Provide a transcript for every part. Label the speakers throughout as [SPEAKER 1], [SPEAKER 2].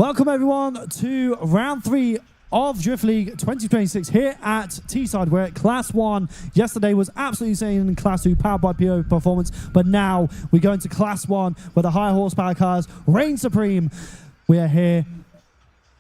[SPEAKER 1] Welcome everyone to round 3 of Drift League 2026 here at Teesside. We're at Class 1. Yesterday was absolutely insane in Class 2, powered by PO Performance, but now we go into Class 1 where the high horsepower cars reign supreme. We are here.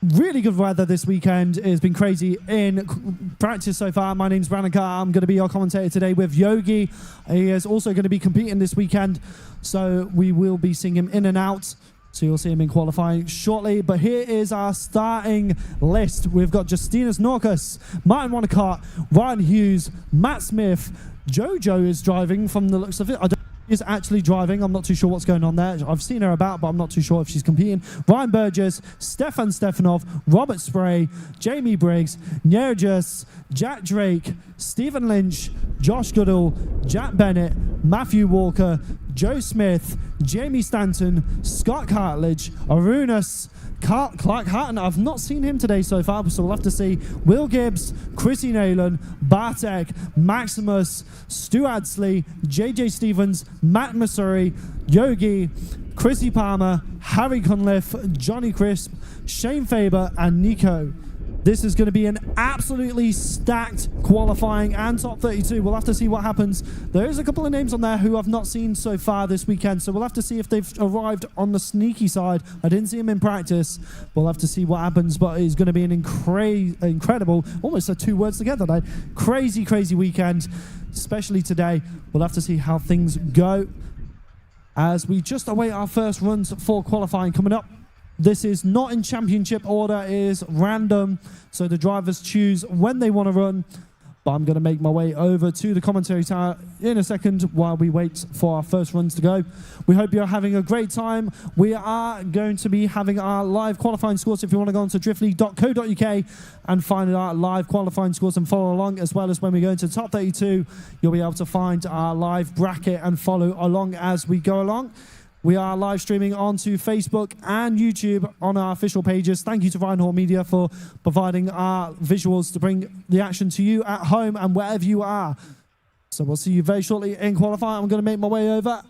[SPEAKER 1] Really good weather this weekend. It's been crazy in practice so far. My name's Brandon Carr. I'm going to be your commentator today with Yogi. He is also going to be competing this weekend, so we will be seeing him in and out. So you'll see him in qualifying shortly. But here is our starting list. We've got Justinas Norcus, Martin Wanacott, Ryan Hughes, Matt Smith. Jojo is driving from the looks of it. I don't know if she's actually driving. I'm not too sure what's going on there. I've seen her about, but I'm not too sure if she's competing. Ryan Burgess, Stefan Stefanov, Robert Spray, Jamie Briggs, Nerjus, Jack Drake, Stephen Lynch, Josh Goodall, Jack Bennett, Matthew Walker, Joe Smith, Jamie Stanton, Scott Cartledge, Arunas, Clark Hatton. I've not seen him today so far, so we'll have to see. Will Gibbs, Chrissy Nayland, Bartek, Maximus, Stu Adsley, JJ Stevens, Matt Masuri, Yogi, Chrissy Palmer, Harry Cunliffe, Johnny Crisp, Shane Faber, and Nico. This is going to be an absolutely stacked qualifying and top 32. We'll have to see what happens. There is a couple of names on there who I've not seen so far this weekend, so we'll have to see if they've arrived on the sneaky side. I didn't see him in practice. We'll have to see what happens, but it's going to be an incredible, almost said 2 words together there, crazy weekend, especially today. We'll have to see how things go as we just await our first runs for qualifying coming up. This is not in championship order, it is random, so the drivers choose when they want to run. But I'm going to make my way over to the commentary tower in a second while we wait for our first runs to go. We hope you're having a great time. We are going to be having our live qualifying scores. If you want to go onto driftleague.co.uk and find our live qualifying scores and follow along, as well as when we go into top 32, you'll be able to find our live bracket and follow along as we go along. We are live streaming onto Facebook and YouTube on our official pages. Thank you to Reinhold Media for providing our visuals to bring the action to you at home and wherever you are. So we'll see you very shortly in qualifying. I'm going to make my way over.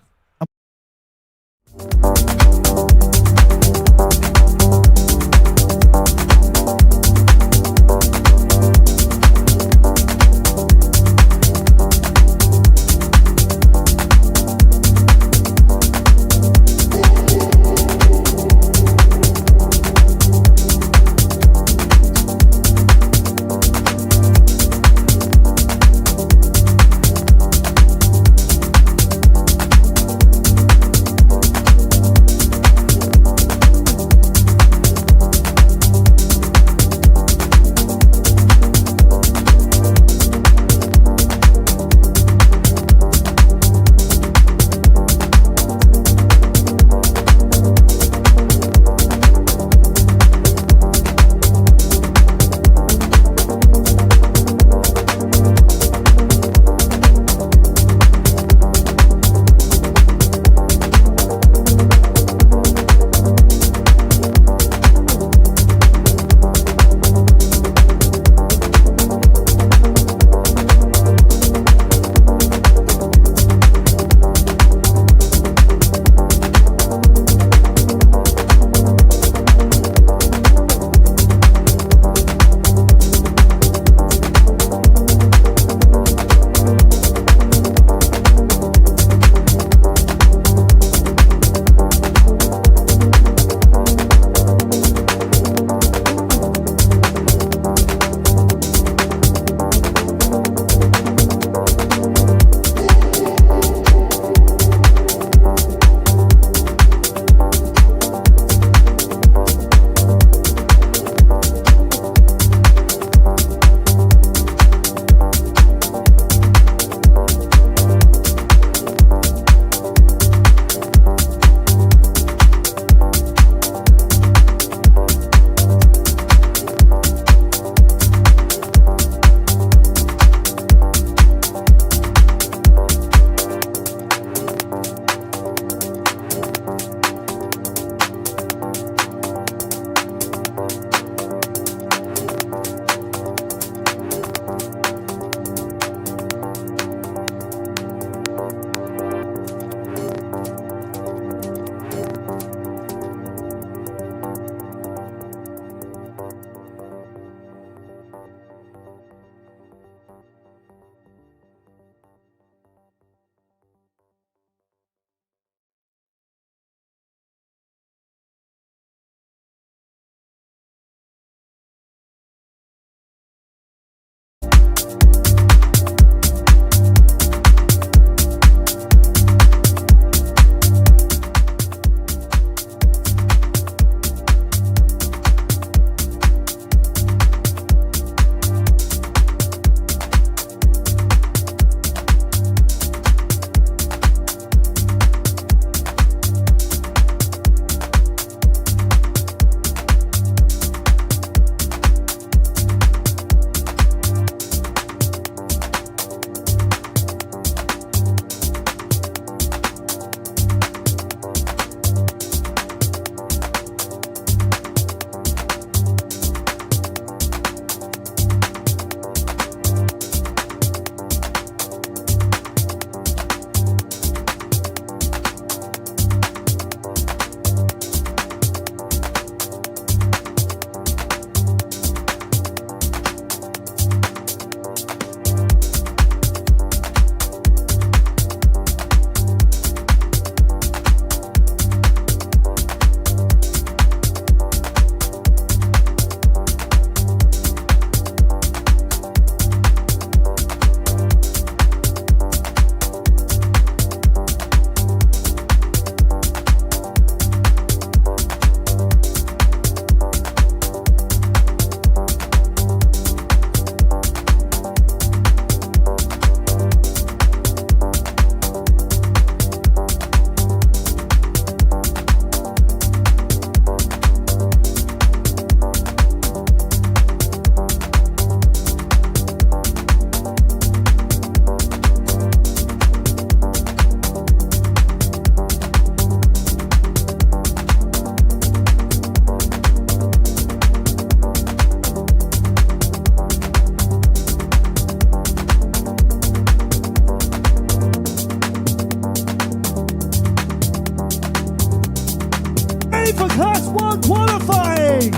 [SPEAKER 1] Class 1 qualifying.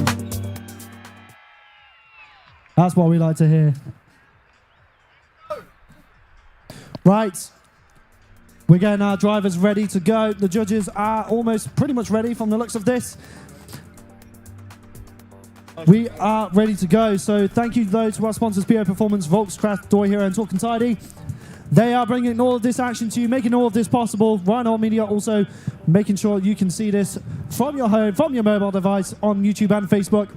[SPEAKER 1] That's what we like to hear. Right. We're getting our drivers ready to go. The judges are almost pretty much ready from the looks of this. We are ready to go. So thank you to those who are sponsors, PO Performance, Volkscraft, Doy Hero and Talking Tidy. They are bringing all of this action to you, making all of this possible. Rhino Media also making sure you can see this from your home, from your mobile device, on YouTube and Facebook.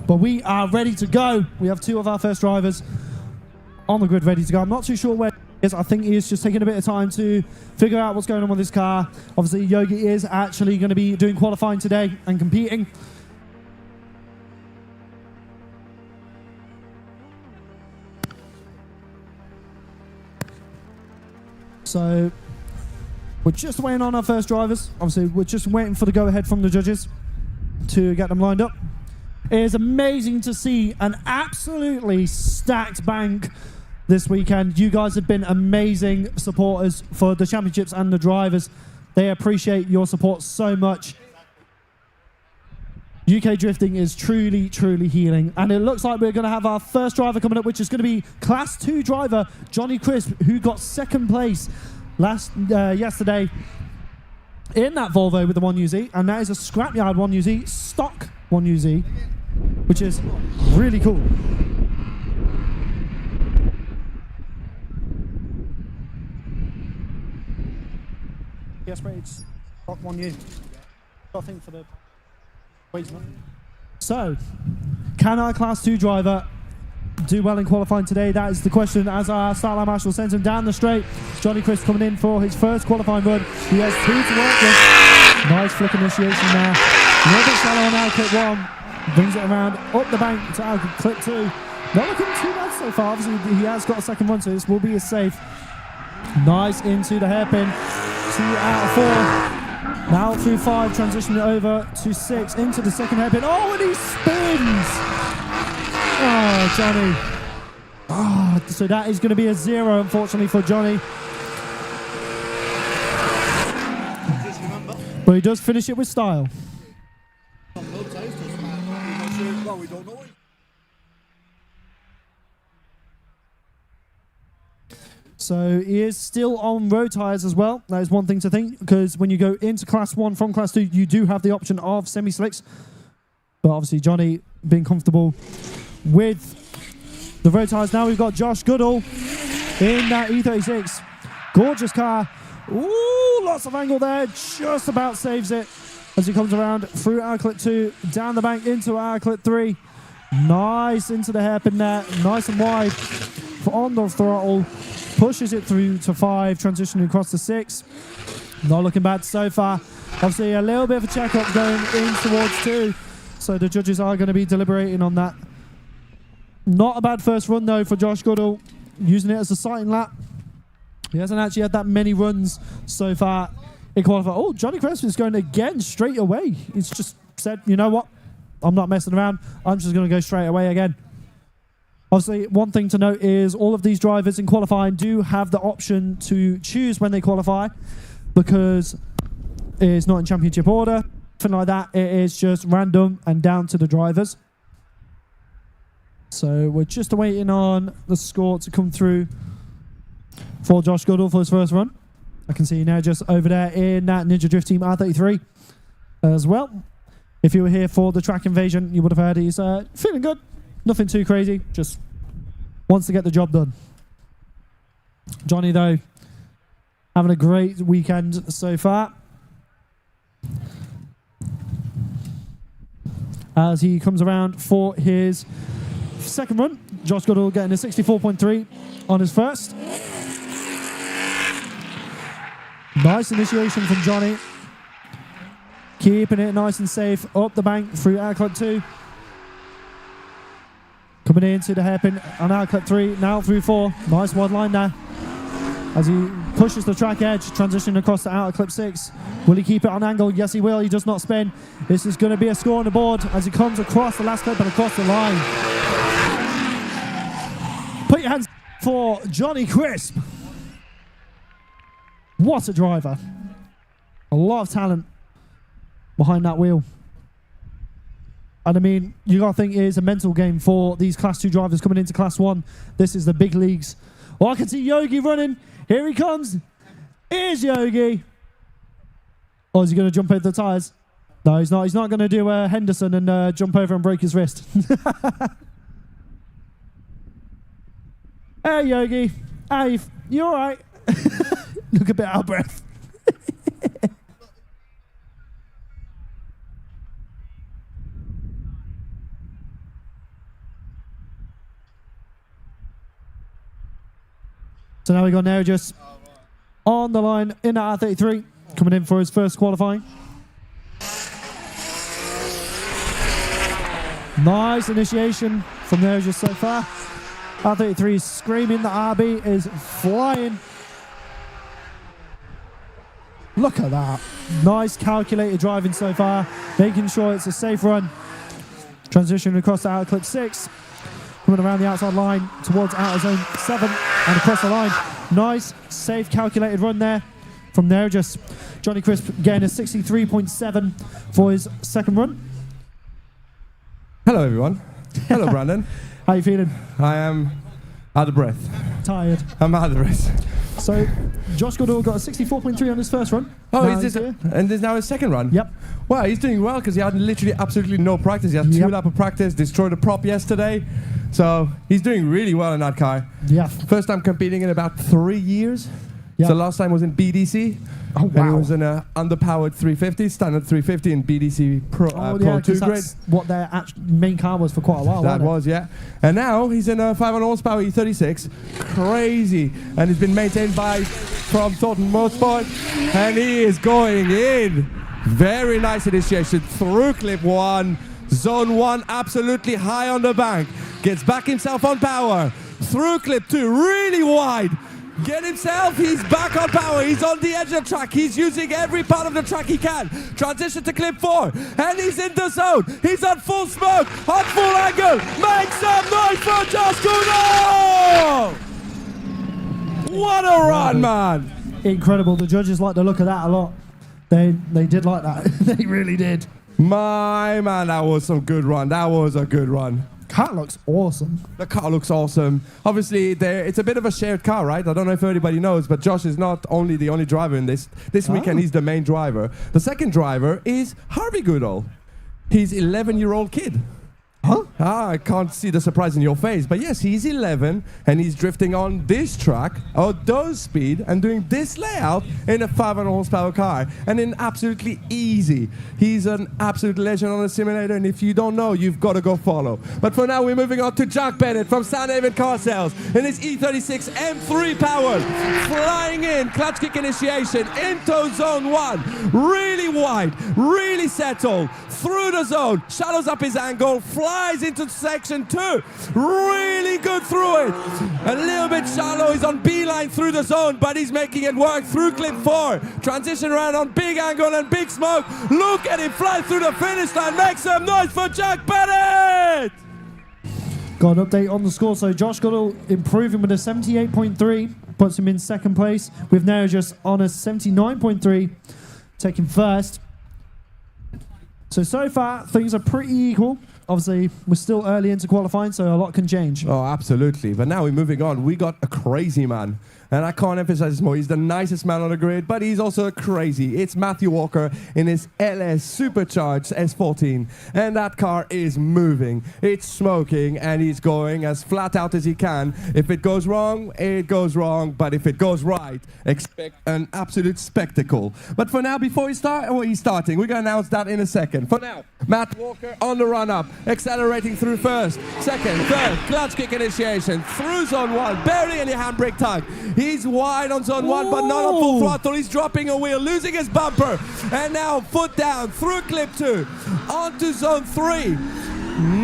[SPEAKER 1] But we are ready to go. We have two of our first drivers on the grid ready to go. I'm not too sure where he is. I think he is just taking a bit of time to figure out what's going on with his car. Obviously, Yogi is actually going to be doing qualifying today and competing. So we're just waiting on our first drivers. Obviously, we're just waiting for the go-ahead from the judges to get them lined up. It is amazing to see an absolutely stacked bank this weekend. You guys have been amazing supporters for the championships and the drivers. They appreciate your support so much. UK drifting is truly, truly healing. And it looks like we're going to have our first driver coming up, which is going to be Class 2 driver Johnny Crisp, who got second place yesterday in that Volvo with the 1UZ. And that is a scrapyard 1UZ, stock 1UZ, which is really cool. Yes, mate, it's stock 1U. Got a thing for the... So, can our Class 2 driver do well in qualifying today? That is the question as our start line marshal sends him down the straight. Johnny Crisp coming in for his first qualifying run. He has two to work with. Nice flick initiation there. A little bit shallow on out clip 1. Brings it around up the bank to out clip 2. Not looking too bad so far. Obviously, he has got a second run, so this will be a safe. Nice into the hairpin. 2 out of 4. Now through 5, transitioning over to 6, into the second hairpin. Oh, and he spins! Oh, Johnny. Oh, so that is going to be a 0, unfortunately, for Johnny. But he does finish it with style. So he is still on road tyres as well. That is one thing to think, because when you go into Class 1 from Class 2, you do have the option of semi-slicks. But obviously Johnny being comfortable with the road tyres. Now we've got Josh Goodall in that E36. Gorgeous car. Ooh, lots of angle there. Just about saves it as he comes around through our clip 2, down the bank into our clip 3. Nice into the hairpin there. Nice and wide on the throttle. Pushes it through to 5, transitioning across to 6. Not looking bad so far. Obviously, a little bit of a check-up going in towards 2. So the judges are going to be deliberating on that. Not a bad first run, though, for Josh Goodall. Using it as a sighting lap. He hasn't actually had that many runs so far in qualifying. Oh, Johnny Crisp is going again straight away. He's just said, you know what? I'm not messing around. I'm just going to go straight away again. Obviously, one thing to note is all of these drivers in qualifying do have the option to choose when they qualify, because it's not in championship order, nothing like that. It is just random and down to the drivers. So we're just waiting on the score to come through for Josh Goodall for his first run. I can see now just over there in that Ninja Drift Team R33 as well. If you were here for the track invasion, you would have heard he's feeling good. Nothing too crazy, just wants to get the job done. Johnny, though, having a great weekend so far. As he comes around for his second run, Josh Goodall getting a 64.3 on his first. Nice initiation from Johnny. Keeping it nice and safe up the bank through air club 2. Coming into the hairpin on our clip 3, now through 4. Nice wide line there. As he pushes the track edge, transitioning across the outer clip 6. Will he keep it on angle? Yes, he will. He does not spin. This is going to be a score on the board as he comes across the last clip and across the line. Put your hands for Johnny Crisp. What a driver. A lot of talent. behind that wheel. And I mean, you got to think it is a mental game for these Class 2 drivers coming into Class 1. This is the big leagues. Oh, I can see Yogi running. Here he comes. Here's Yogi. Oh, is he going to jump over the tyres? No, he's not. He's not going to do Henderson and jump over and break his wrist. Hey, Yogi. Hey, you all right? Look a bit out of breath. So now we got Nergis on the line in at R33, coming in for his first qualifying. Nice initiation from Nergis so far. R33 is screaming, the RB is flying. Look at that. Nice calculated driving so far, making sure it's a safe run. Transitioning across the outer clip 6. Coming around the outside line towards outer zone 7 and across the line. Nice, safe, calculated run there from Nergis. Johnny Crisp getting a 63.7 for his second run.
[SPEAKER 2] Hello, everyone. Hello, Brandon.
[SPEAKER 1] How you feeling?
[SPEAKER 2] I am out of breath.
[SPEAKER 1] Tired.
[SPEAKER 2] I'm out of breath.
[SPEAKER 1] So, Josh Goodall got a 64.3 on his first run.
[SPEAKER 2] Oh, is this and there's now his second run?
[SPEAKER 1] Yep.
[SPEAKER 2] Wow, he's doing well because he had literally absolutely no practice. He had 2 laps of practice, destroyed a prop yesterday. So he's doing really well in that car.
[SPEAKER 1] Yeah.
[SPEAKER 2] First time competing in about 3 years.
[SPEAKER 1] Yeah.
[SPEAKER 2] So last time was in BDC.
[SPEAKER 1] Oh, wow.
[SPEAKER 2] And it was in an underpowered 350, standard 350 in BDC Pro, Pro 2 grade.
[SPEAKER 1] That's what their main car was for quite a while.
[SPEAKER 2] That was, yeah. And now he's in a 500 horsepower E36. Crazy. And it's been maintained from Thornton Motorsport. And he is going in. Very nice initiation through clip 1. Zone 1 absolutely high on the bank. Gets back himself on power. Through clip 2, really wide. Get himself, he's back on power, he's on the edge of the track, he's using every part of the track he can. Transition to clip 4, and he's in the zone. He's on full smoke, on full angle. Make some noise for Josh Goodall! What a run, man!
[SPEAKER 1] Incredible. The judges like the look of that a lot. They did like that. They really did.
[SPEAKER 2] My man, that was some good run. That was a good run.
[SPEAKER 1] Car looks awesome.
[SPEAKER 2] The car looks awesome. Obviously, it's a bit of a shared car, right? I don't know if anybody knows, but Josh is not only the only driver in this weekend. He's the main driver. The second driver is Harvey Goodall. He's 11-year-old kid.
[SPEAKER 1] Huh?
[SPEAKER 2] I can't see the surprise in your face, but yes, he's 11 and he's drifting on this track, those speed, and doing this layout in a 500 horsepower car, and in absolutely easy. He's an absolute legend on the simulator, and if you don't know, you've got to go follow. But for now, we're moving on to Jack Bennett from Sandhaven Car Sales in his E36 M3 powered, flying in, clutch kick initiation into zone 1, really wide, really settled, through the zone, shallows up his angle, flies into section 2, really good through it. A little bit shallow, he's on beeline through the zone, but he's making it work through clip 4. Transition around on big angle and big smoke. Look at him fly through the finish line. Make some noise for Jack Bennett!
[SPEAKER 1] Got an update on the score. So Josh Goodall improving with a 78.3, puts him in second place, with Nergis on a 79.3, taking first. So far, things are pretty equal. Obviously, we're still early into qualifying, so a lot can change.
[SPEAKER 2] Oh, absolutely. But now we're moving on. We got a crazy man. And I can't emphasize this more. He's the nicest man on the grid, but he's also crazy. It's Matthew Walker in his LS Supercharged S14. And that car is moving. It's smoking, and he's going as flat out as he can. If it goes wrong, it goes wrong. But if it goes right, expect an absolute spectacle. But for now, before he's starting, we're going to announce that in a second. For now, Matt Walker on the run-up, accelerating through first, second, third, clutch kick initiation, through zone 1, barely any handbrake tug. He's wide on zone 1, but not on full throttle. He's dropping a wheel, losing his bumper. And now foot down, through clip 2, onto zone 3.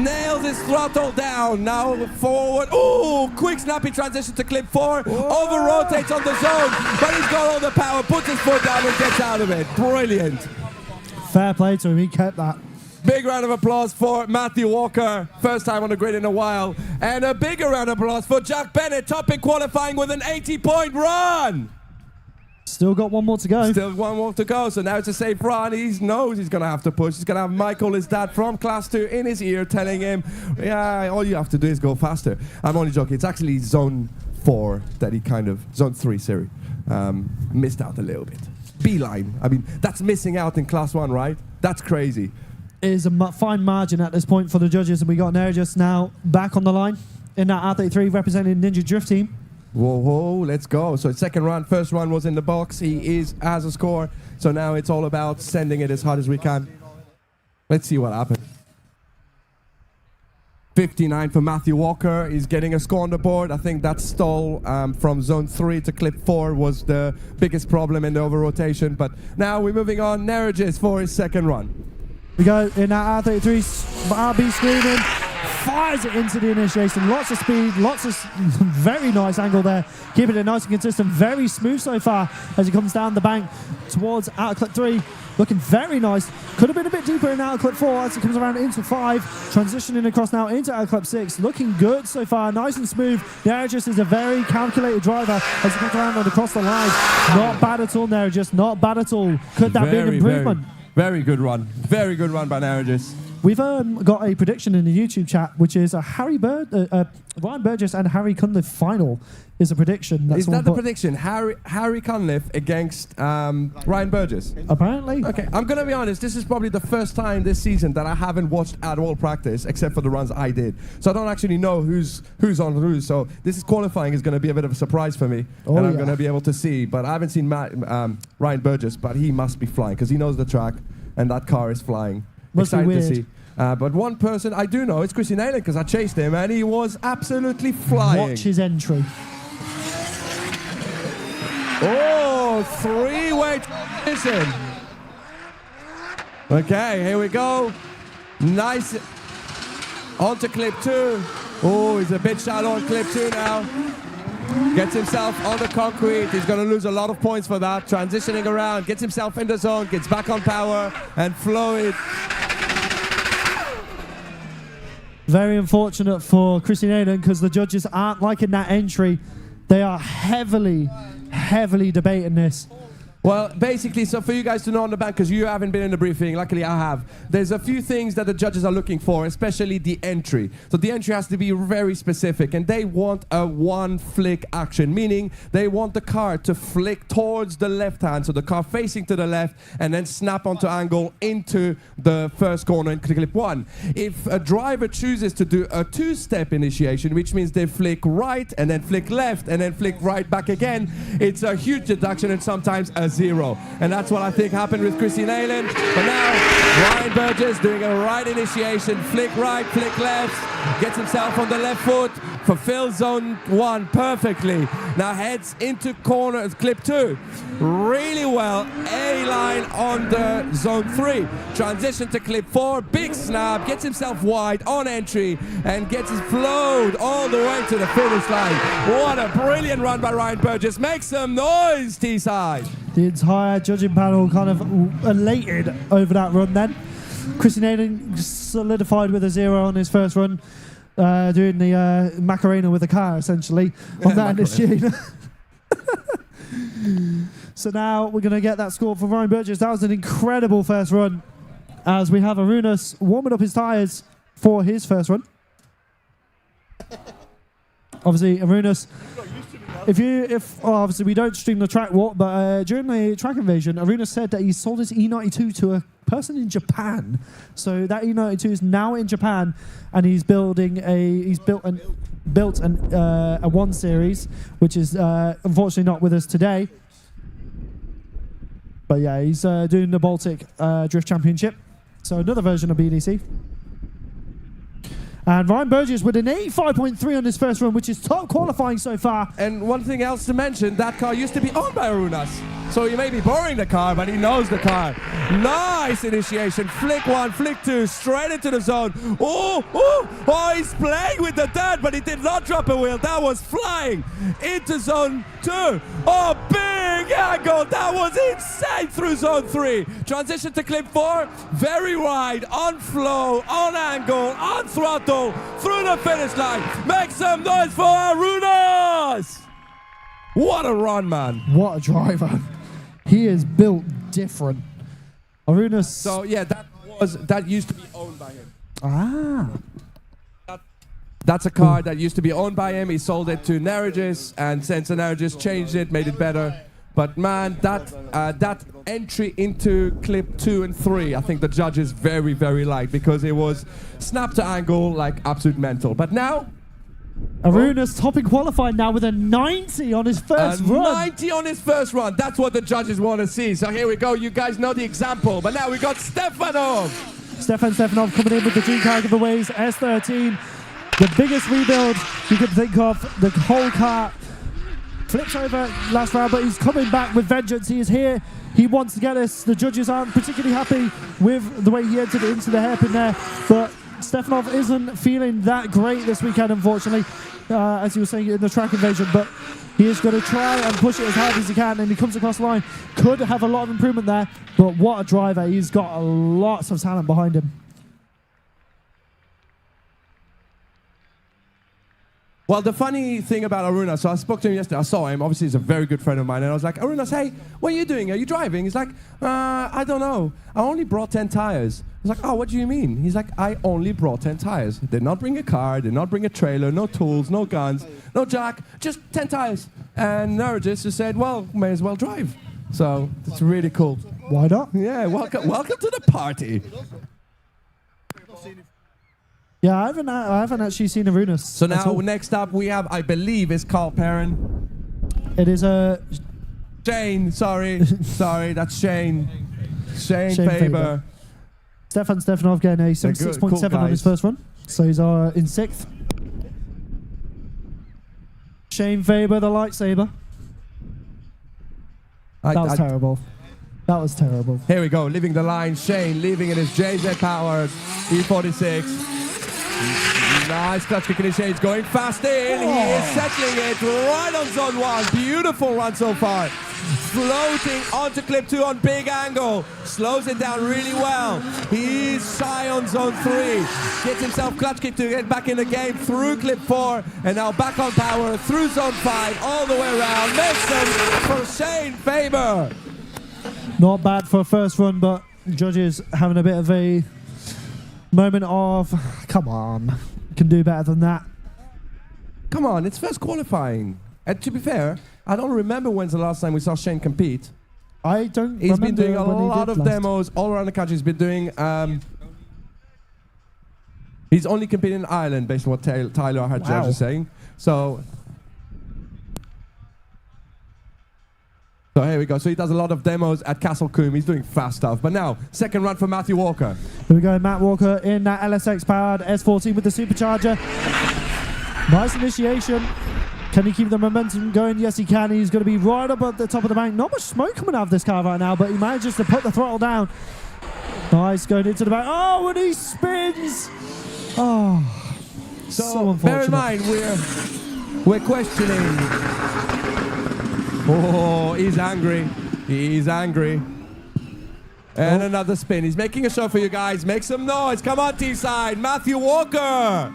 [SPEAKER 2] Nails his throttle down. Now forward. Ooh, quick snappy transition to clip 4. Over rotates on the zone, but he's got all the power, puts his foot down and gets out of it. Brilliant.
[SPEAKER 1] Fair play to him. He kept that.
[SPEAKER 2] Big round of applause for Matthew Walker, first time on the grid in a while. And a bigger round of applause for Jack Bennett, topping qualifying with an 80-point run.
[SPEAKER 1] Still got one more to go.
[SPEAKER 2] Still one more to go, so now it's a safe run. He knows he's going to have to push. He's going to have Michael, his dad from Class 2, in his ear telling him, yeah, all you have to do is go faster. I'm only joking. It's actually Zone 4 that he Zone 3, sorry, missed out a little bit. Beeline. I mean, that's missing out in Class 1, right? That's crazy.
[SPEAKER 1] It is a fine margin at this point for the judges, and we got Nerjus now back on the line in that R33 representing Ninja Drift team.
[SPEAKER 2] Whoa, let's go. So second run, first run was in the box. He has a score. So now it's all about sending it as hard as we can. Let's see what happens. 59 for Matthew Walker. He's getting a score on the board. I think that stall from Zone 3 to Clip 4 was the biggest problem in the over-rotation. But now we're moving on. Nerjus for his second run.
[SPEAKER 1] We go in that R33, RB screaming. Fires it into the initiation. Lots of speed, lots of very nice angle there. Keeping it nice and consistent. Very smooth so far as he comes down the bank towards outer clip 3. Looking very nice. Could have been a bit deeper in outer clip 4 as he comes around into 5. Transitioning across now into outer clip 6. Looking good so far. Nice and smooth. Nerjus is a very calculated driver as he comes around and across the line. Not bad at all, Nerjus. Not bad at all. Could that be an improvement?
[SPEAKER 2] Very good run. Very good run by Nerjus.
[SPEAKER 1] We've got a prediction in the YouTube chat, which is a Ryan Burgess and Harry Cunliffe final is a prediction.
[SPEAKER 2] Is that the prediction? Harry Cunliffe against Ryan Burgess?
[SPEAKER 1] Apparently.
[SPEAKER 2] Okay, I'm going to be honest. This is probably the first time this season that I haven't watched at all practice, except for the runs I did. So I don't actually know who's on who. So this is qualifying is going to be a bit of a surprise for me. And I'm going to be able to see. But I haven't seen Ryan Burgess, but he must be flying because he knows the track and that car is flying. Excited to see. But one person I do know is Chrissy Naylor because I chased him and he was absolutely flying.
[SPEAKER 1] Watch his entry.
[SPEAKER 2] Oh, three-way transition. Okay, here we go. Nice. On to clip 2. Oh, he's a bit shallow on clip 2 now. Gets himself on the concrete. He's going to lose a lot of points for that. Transitioning around, gets himself in the zone, gets back on power and fluid.
[SPEAKER 1] Very unfortunate for Chrissy Naylor because the judges aren't liking that entry. They are heavily debating this.
[SPEAKER 2] Well, basically, so for you guys to know on the bank, because you haven't been in the briefing, luckily I have, there's a few things that the judges are looking for, especially the entry. So the entry has to be very specific, and they want a one-flick action, meaning they want the car to flick towards the left hand, so the car facing to the left, and then snap onto angle into the first corner in clip 1. If a driver chooses to do a two-step initiation, which means they flick right, and then flick left, and then flick right back again, it's a huge deduction and sometimes a 0. And that's what I think happened with Chrissy Nayland. But now, Ryan Burgess doing a right initiation, flick right, flick left, gets himself on the left foot, fulfills zone 1 perfectly. Now heads into corner, clip 2. Really well, A-line on the zone 3. Transition to clip 4, big snap, gets himself wide on entry, and gets his flowed all the way to the finish line. What a brilliant run by Ryan Burgess. Make some noise, Teesside.
[SPEAKER 1] The entire judging panel kind of elated over that run then. Chrissy Naylor solidified with a 0 on his first run, doing the Macarena with the car, essentially, on that machine. So now we're going to get that score for Ryan Burgess. That was an incredible first run, as we have Arunas warming up his tyres for his first run. Obviously, Arunas, obviously we don't stream the track walk, but during the track invasion, Arunas said that he sold his E92 to a person in Japan. So that E92 is now in Japan, and he's built a 1 series, which is unfortunately not with us today. But yeah, he's doing the Baltic Drift Championship. So another version of BDC. And Ryan Burgess with an 85.3 on his first run, which is top qualifying so far.
[SPEAKER 2] And one thing else to mention, that car used to be owned by Arunas. So he may be borrowing the car, but he knows the car. Nice initiation. Flick 1, flick 2, straight into the zone. Oh, he's playing with the dad, but he did not drop a wheel. That was flying into zone 2. Oh, big angle. That was insane through zone 3. Transition to clip 4. Very wide, on flow, on angle, on throttle, through the finish line. Make some noise for Arunas. What a run, man.
[SPEAKER 1] What a driver. He is built different. Arunas.
[SPEAKER 2] So yeah, that used to be owned by him.
[SPEAKER 1] Ah.
[SPEAKER 2] That's a car that used to be owned by him. He sold it to Narigis, and since Narigis changed it, made it better. But man, that entry into clip 2 and 3, I think the judges very, very liked, because it was snap to angle like absolute mental. But now,
[SPEAKER 1] Arunas topping qualifying now with a 90 on his first run.
[SPEAKER 2] 90 on his first run. That's what the judges want to see. So here we go. You guys know the example. But now we got Stefanov.
[SPEAKER 1] Stefanov coming in with the Dream car giveaways. S13, the biggest rebuild you could think of. The whole car flips over last round, but he's coming back with vengeance. He is here. He wants to get us. The judges aren't particularly happy with the way he entered into the hairpin there, but Stefanov isn't feeling that great this weekend, unfortunately, as you were saying in the track invasion, but he is going to try and push it as hard as he can, and he comes across the line. Could have a lot of improvement there, but what a driver. He's got lots of talent behind him.
[SPEAKER 2] Well, the funny thing about Arunas, so I spoke to him yesterday. I saw him. Obviously, he's a very good friend of mine. And I was like, Arunas, hey, what are you doing? Are you driving? He's like, I don't know. I only brought 10 tires. I was like, oh, what do you mean? He's like, I only brought 10 tires. Did not bring a car, did not bring a trailer, no tools, no guns, no jack, just 10 tires. And Narigis just said, well, may as well drive. So it's really cool.
[SPEAKER 1] Why not?
[SPEAKER 2] Yeah, welcome to the party.
[SPEAKER 1] Yeah, I haven't actually seen Arunas.
[SPEAKER 2] So now next up we have, I believe, is Carl Perrin.
[SPEAKER 1] It is a
[SPEAKER 2] Shane, sorry, that's Shane. Shane Faber.
[SPEAKER 1] Stefan Stefanov getting a 76.7
[SPEAKER 2] cool
[SPEAKER 1] on his first run. So he's in 6th. Shane Faber, the lightsaber. That was terrible. That was terrible.
[SPEAKER 2] Here we go, leaving the line. Shane leaving in his JZ powered E46. Nice clutch kick in his shades, going fast in. He is settling it right on zone 1. Beautiful run so far. Floating onto clip 2 on big angle. Slows it down really well. He's shy on zone 3. Gets himself clutch kick to get back in the game through clip 4. And now back on power through zone 5 all the way around. Makes them for Shane Faber.
[SPEAKER 1] Not bad for a first run, but judges having a bit of a moment of, come on, can do better than that.
[SPEAKER 2] Come on, it's first qualifying. And to be fair, I don't remember when's the last time we saw Shane compete.
[SPEAKER 1] I don't
[SPEAKER 2] He's
[SPEAKER 1] remember
[SPEAKER 2] been doing a
[SPEAKER 1] when
[SPEAKER 2] lot of demos all around the country. He's been doing... he's only competing in Ireland, based on what Tyler, our head judge, is saying. So here we go. So he does a lot of demos at Castle Coombe. He's doing fast stuff. But now, second run for Matthew Walker.
[SPEAKER 1] Here we go, Matt Walker in that LSX powered S14 with the supercharger. Nice initiation. Can he keep the momentum going? Yes, he can. He's going to be right up at the top of the bank. Not much smoke coming out of this car right now, but he manages to put the throttle down. Nice, going into the back. Oh, and he spins. Oh, so unfortunate.
[SPEAKER 2] Bear in mind, we're questioning. Oh, he's angry. He's angry. And another spin. He's making a show for you guys. Make some noise. Come on, Teesside. Matthew Walker.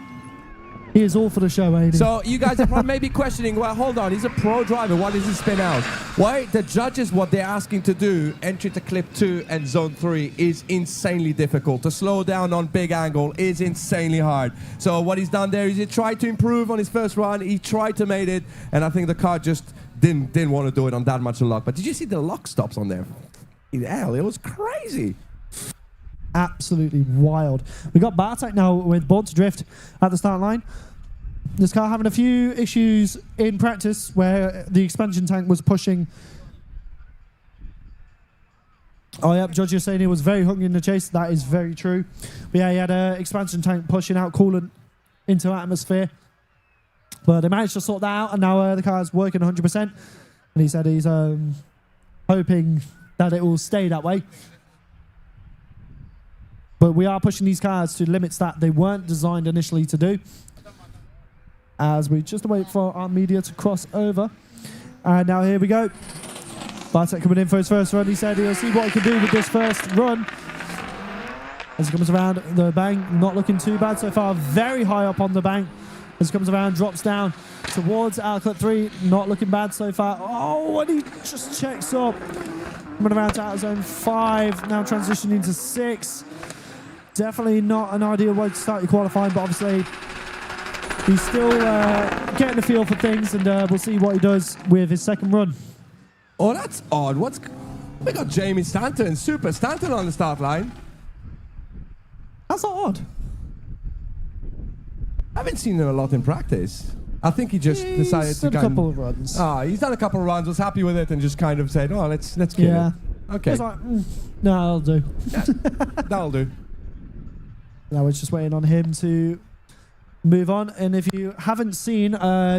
[SPEAKER 1] He is all for the show, ain't he?
[SPEAKER 2] So you guys are probably maybe questioning, well, hold on. He's a pro driver. Why does he spin out? Why? The judges, what they're asking to do, entry to clip 2 and zone 3, is insanely difficult. To slow down on big angle is insanely hard. So what he's done there is he tried to improve on his first run. He tried to make it. And I think the car just didn't want to do it on that much luck. But did you see the lock stops on there? Hell, it was crazy.
[SPEAKER 1] Absolutely wild. We got Bartek now with Born to Drift at the start line. This car having a few issues in practice where the expansion tank was pushing. Oh, yeah, Judge, you're saying he was very hungry in the chase. That is very true. But yeah, he had an expansion tank pushing out coolant into atmosphere. But they managed to sort that out, and now the car's working 100%. And he said he's hoping that it will stay that way. But we are pushing these cars to limits that they weren't designed initially to do. As we just wait for our media to cross over. And now here we go. Bartek coming in for his first run. He said he'll see what he can do with this first run. As he comes around the bank, not looking too bad so far. Very high up on the bank. As he comes around, drops down towards outlet 3. Not looking bad so far. Oh, and he just checks up. Coming around to out of zone 5, now transitioning to 6. Definitely not an ideal way to start your qualifying, but obviously he's still getting the feel for things, and we'll see what he does with his second run.
[SPEAKER 2] Oh, that's odd. We got Jamie Stanton, Super Stanton on the start line.
[SPEAKER 1] That's not odd.
[SPEAKER 2] I haven't seen him a lot in practice. I think he just decided to
[SPEAKER 1] done a couple of runs.
[SPEAKER 2] He's done a couple of runs, was happy with it, and just kind of said, "Oh, let's kill it." Okay.
[SPEAKER 1] It's like, no, that'll do.
[SPEAKER 2] Yeah, that'll do.
[SPEAKER 1] Now we're just waiting on him to move on. And if you haven't seen,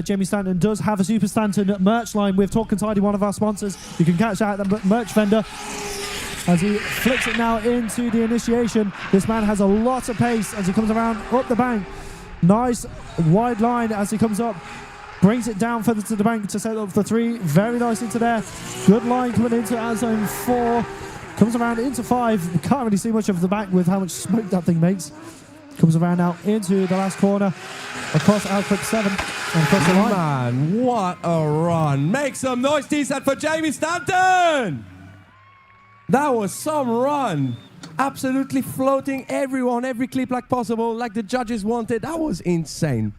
[SPEAKER 1] Jamie Stanton does have a Super Stanton merch line with Talk and Tidy, one of our sponsors. You can catch that at the merch vendor. As he flicks it now into the initiation, this man has a lot of pace as he comes around up the bank. Nice wide line as he comes up, brings it down further to the bank to set up the 3. Very nice into there. Good line coming into out zone 4. Comes around into 5. We can't really see much of the back with how much smoke that thing makes. Comes around now into the last corner, across out quick 7, and across the line.
[SPEAKER 2] Man, what a run. Make some noise, Teesside, for Jamie Stanton! That was some run. Absolutely floating everyone, every clip like possible, like the judges wanted. That was insane.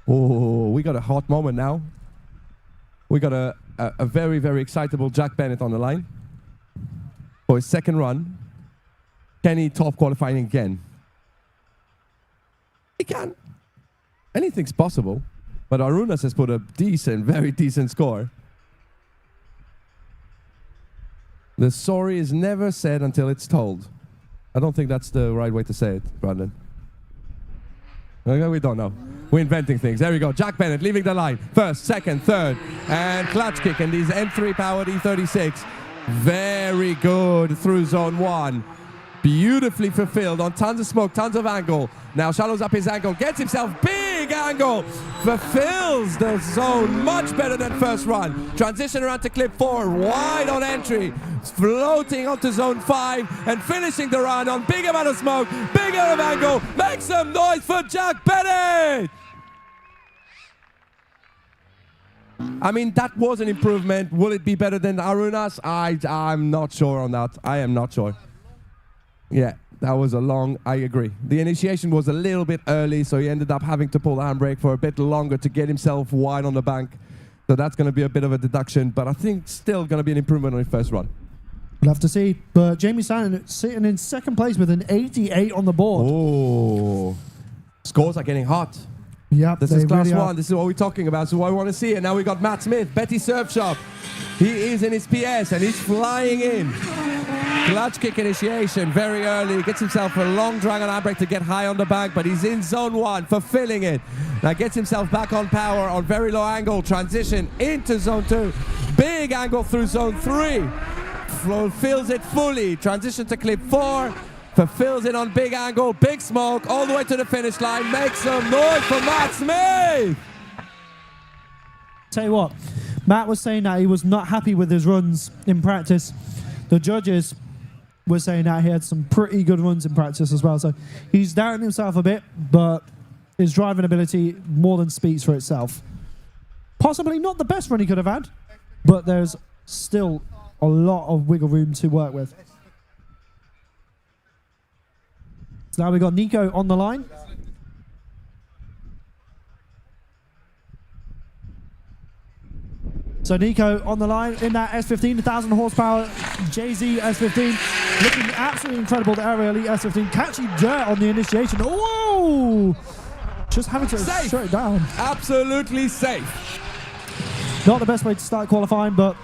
[SPEAKER 2] Oh, we got a hot moment now. We got a very, very excitable Jack Bennett on the line for his second run. Can he top qualifying again? He can. Anything's possible. But Arunas has put a decent, very decent score. The story is never said until it's told. I don't think that's the right way to say it, Brandon. Okay, we don't know. We're inventing things. There we go. Jack Bennett leaving the line. First, second, third. And clutch kick in these M3 powered E36. Very good through zone 1. Beautifully fulfilled on tons of smoke, tons of angle. Now shallows up his angle, gets himself big angle. Fulfills the zone much better than first run. Transition around to clip 4, wide on entry. Floating onto zone 5 and finishing the run on big amount of smoke, big amount of angle. Make some noise for Jack Bennett! I mean, that was an improvement. Will it be better than Arunas? I'm not sure on that. I am not sure. Yeah, that was I agree. The initiation was a little bit early, so he ended up having to pull the handbrake for a bit longer to get himself wide on the bank. So that's going to be a bit of a deduction, but I think still going to be an improvement on his first run.
[SPEAKER 1] We'll have to see. But Jamie Stanton sitting in second place with an 88 on the board.
[SPEAKER 2] Oh, scores are getting hot.
[SPEAKER 1] Yep,
[SPEAKER 2] this is class 1. This is what we're talking about. So I want to see it. Now we got Matt Smith, Betty Surf Shop. He is in his PS and he's flying in. Clutch kick initiation very early. Gets himself a long drag on handbrake to get high on the bank, but he's in zone 1, fulfilling it. Now gets himself back on power on very low angle. Transition into zone 2. Big angle through zone 3. Fulfills it fully. Transition to clip 4. Fulfills it on big angle, big smoke, all the way to the finish line. Make some noise for Matt Smith!
[SPEAKER 1] Tell you what, Matt was saying that he was not happy with his runs in practice. The judges were saying that he had some pretty good runs in practice as well. So he's doubting himself a bit, but his driving ability more than speaks for itself. Possibly not the best run he could have had, but there's still a lot of wiggle room to work with. So now we've got Nico on the line. So Nico on the line in that S15, 1,000 horsepower JZ S15. Looking absolutely incredible, the Aerial Elite S15. Catching dirt on the initiation. Whoa! Just having to shut it down.
[SPEAKER 2] Absolutely safe.
[SPEAKER 1] Not the best way to start qualifying, but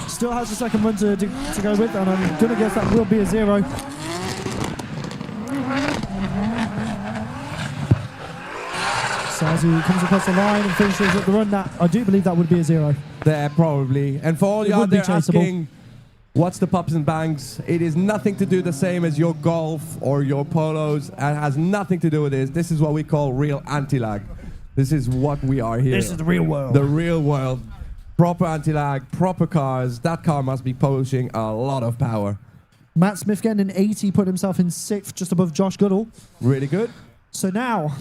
[SPEAKER 1] still has a second run to go with, and I'm going to guess that will be a 0. So as he comes across the line and finishes at the run, that I do believe that would be a 0.
[SPEAKER 2] There, probably. And for all you out there asking, what's the pops and bangs? It is nothing to do the same as your golf or your polos. It has nothing to do with this. This is what we call real anti-lag. This is what we are here.
[SPEAKER 1] This is the real world.
[SPEAKER 2] The real world. Proper anti-lag, proper cars. That car must be pushing a lot of power.
[SPEAKER 1] Matt Smith getting an 80, put himself in 6th, just above Josh Goodall.
[SPEAKER 2] Really good.
[SPEAKER 1] So now,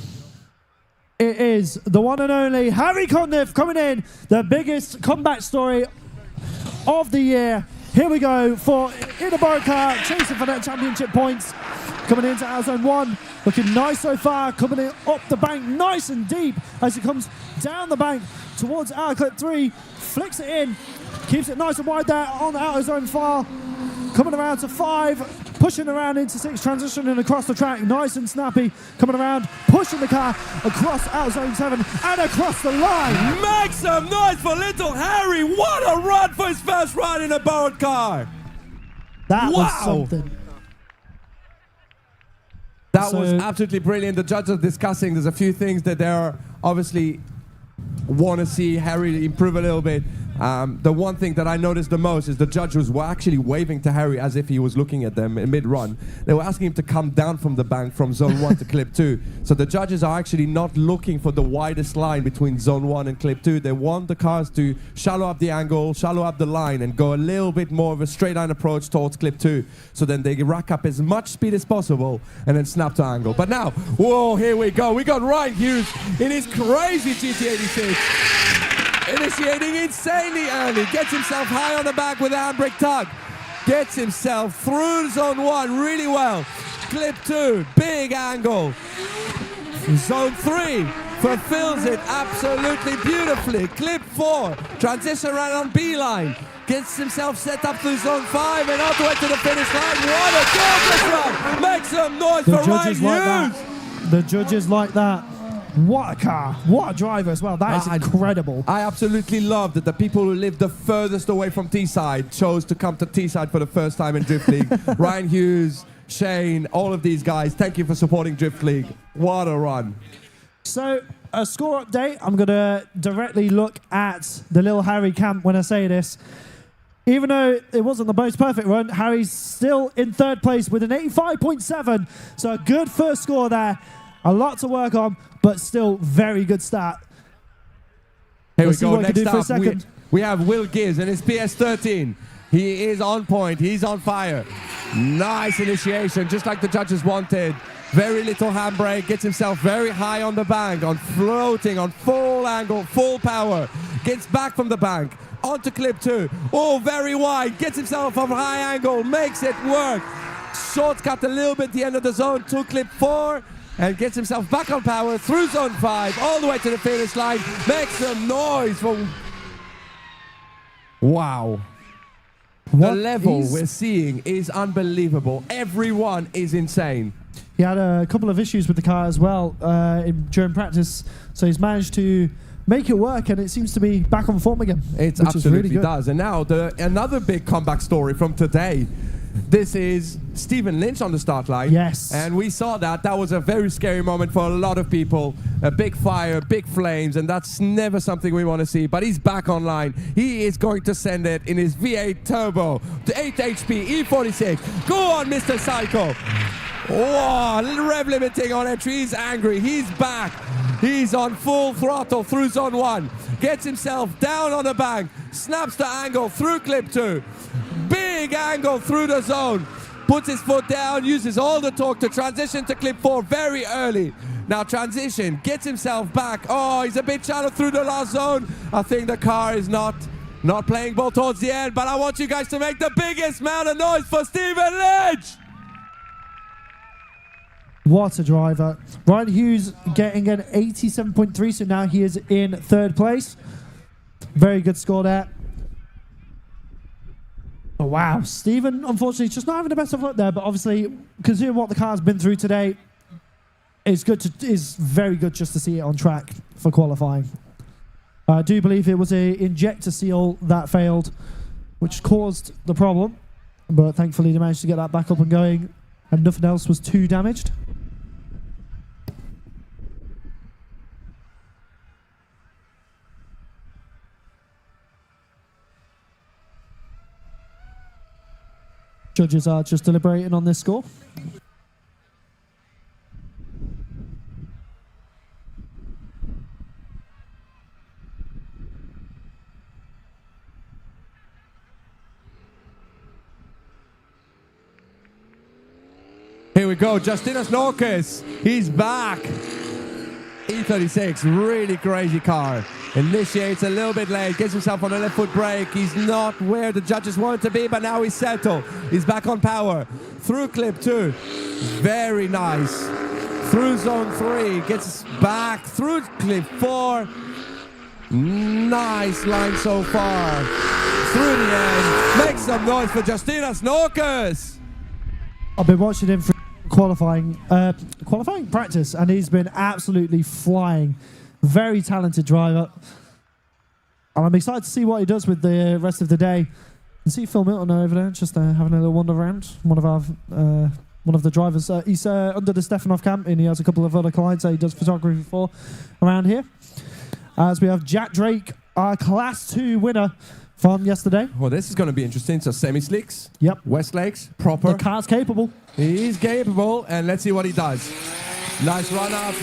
[SPEAKER 1] It is the one and only Harry Conniff coming in, the biggest comeback story of the year. Here we go for in a borrowed car, chasing for that championship points. Coming into out zone 1, looking nice so far, coming in up the bank nice and deep as it comes down the bank towards out clip 3, flicks it in, keeps it nice and wide there on the outer zone far, coming around to 5, pushing around into 6, transitioning across the track, nice and snappy, coming around, pushing the car across out zone 7 and across the line.
[SPEAKER 2] Make some noise for little Harry. What a run for his first run in a borrowed car.
[SPEAKER 1] That was
[SPEAKER 2] Wow.
[SPEAKER 1] something.
[SPEAKER 2] That was absolutely brilliant. The judges are discussing. There's a few things that they're obviously want to see Harry improve a little bit. The one thing that I noticed the most is the judges were actually waving to Harry as if he was looking at them in mid-run. They were asking him to come down from the bank from zone 1 to clip 2. So the judges are actually not looking for the widest line between zone 1 and clip 2. They want the cars to shallow up the angle, shallow up the line, and go a little bit more of a straight line approach towards clip 2. So then they rack up as much speed as possible and then snap to angle. But now, whoa, here we go. We got Ryan Hughes in his crazy GT86. Initiating insanely early, gets himself high on the back with a handbrake tug, gets himself through zone 1 really well. Clip 2, big angle. Zone 3 fulfills it absolutely beautifully. Clip 4, transition right on B line, gets himself set up through zone 5 and all the way to the finish line. What a gorgeous run! Make some noise for Ryan Hughes.
[SPEAKER 1] The judges like that. What a car. What a driver as well. That is incredible.
[SPEAKER 2] I absolutely love that the people who live the furthest away from Teesside chose to come to Teesside for the first time in Drift League. Ryan Hughes, Shane, all of these guys, thank you for supporting Drift League. What a run.
[SPEAKER 1] So, a score update. I'm going to directly look at the little Harry camp when I say this. Even though it wasn't the most perfect run, Harry's still in 3rd place with an 85.7. So, a good first score there. A lot to work on, but still very good start.
[SPEAKER 2] Here
[SPEAKER 1] Let's
[SPEAKER 2] we go.
[SPEAKER 1] see what
[SPEAKER 2] Next up, we have Will Gibbs and his PS13. He is on point. He's on fire. Nice initiation, just like the judges wanted. Very little handbrake. Gets himself very high on the bank, on floating, on full angle, full power. Gets back from the bank. Onto clip 2. Oh, very wide. Gets himself off a high angle. Makes it work. Shortcut a little bit the end of the zone to clip 4. And gets himself back on power through zone 5, all the way to the finish line. Makes some noise for... Wow. The level we're seeing is unbelievable. Everyone is insane.
[SPEAKER 1] He had a couple of issues with the car as well during practice, so he's managed to make it work, and it seems to be back on form again.
[SPEAKER 2] It absolutely does. And now another big comeback story from today. This is Stephen Lynch on the start line.
[SPEAKER 1] Yes.
[SPEAKER 2] And we saw that. That was a very scary moment for a lot of people. A big fire, big flames, and that's never something we want to see. But he's back online. He is going to send it in his V8 Turbo, the 8 HP E46. Go on, Mr. Psycho. Whoa, rev limiting on entry. He's angry. He's back. He's on full throttle through zone 1. Gets himself down on the bank. Snaps the angle through clip 2. Big angle through the zone. Puts his foot down, uses all the torque to transition to clip 4 very early. Now transition, gets himself back. Oh, he's a bit shallow through the last zone. I think the car is not playing ball towards the end, but I want you guys to make the biggest amount of noise for Stephen Lynch.
[SPEAKER 1] What a driver. Ryan Hughes getting an 87.3, so now he is in 3rd place. Very good score there. Oh, wow. Stephen, unfortunately, just not having the best of luck there, but obviously, considering what the car's been through today, it's very good just to see it on track for qualifying. I do believe it was a injector seal that failed, which caused the problem, but thankfully they managed to get that back up and going, and nothing else was too damaged. Judges are just deliberating on this score.
[SPEAKER 2] Here we go, Justinas Norcas. He's back. E36, really crazy car. Initiates a little bit late, gets himself on a left foot brake. He's not where the judges want to be, but now he's settled. He's back on power. Through clip 2, very nice. Through zone 3, gets back through clip 4. Nice line so far. Through the end, make some noise for Justinas Norkus.
[SPEAKER 1] I've been watching him for qualifying practice, and he's been absolutely flying. Very talented driver, and I'm excited to see what he does with the rest of the day. You see Phil Milton over there, just having a little wander around. One of the drivers. He's under the Stefanov camp, and he has a couple of other clients that he does photography for around here. As we have Jack Drake, our Class 2 winner from yesterday.
[SPEAKER 2] Well, this is going to be interesting. So semi-slicks.
[SPEAKER 1] Yep.
[SPEAKER 2] Westlakes, proper.
[SPEAKER 1] The car's capable.
[SPEAKER 2] He's capable, and let's see what he does. Nice run up.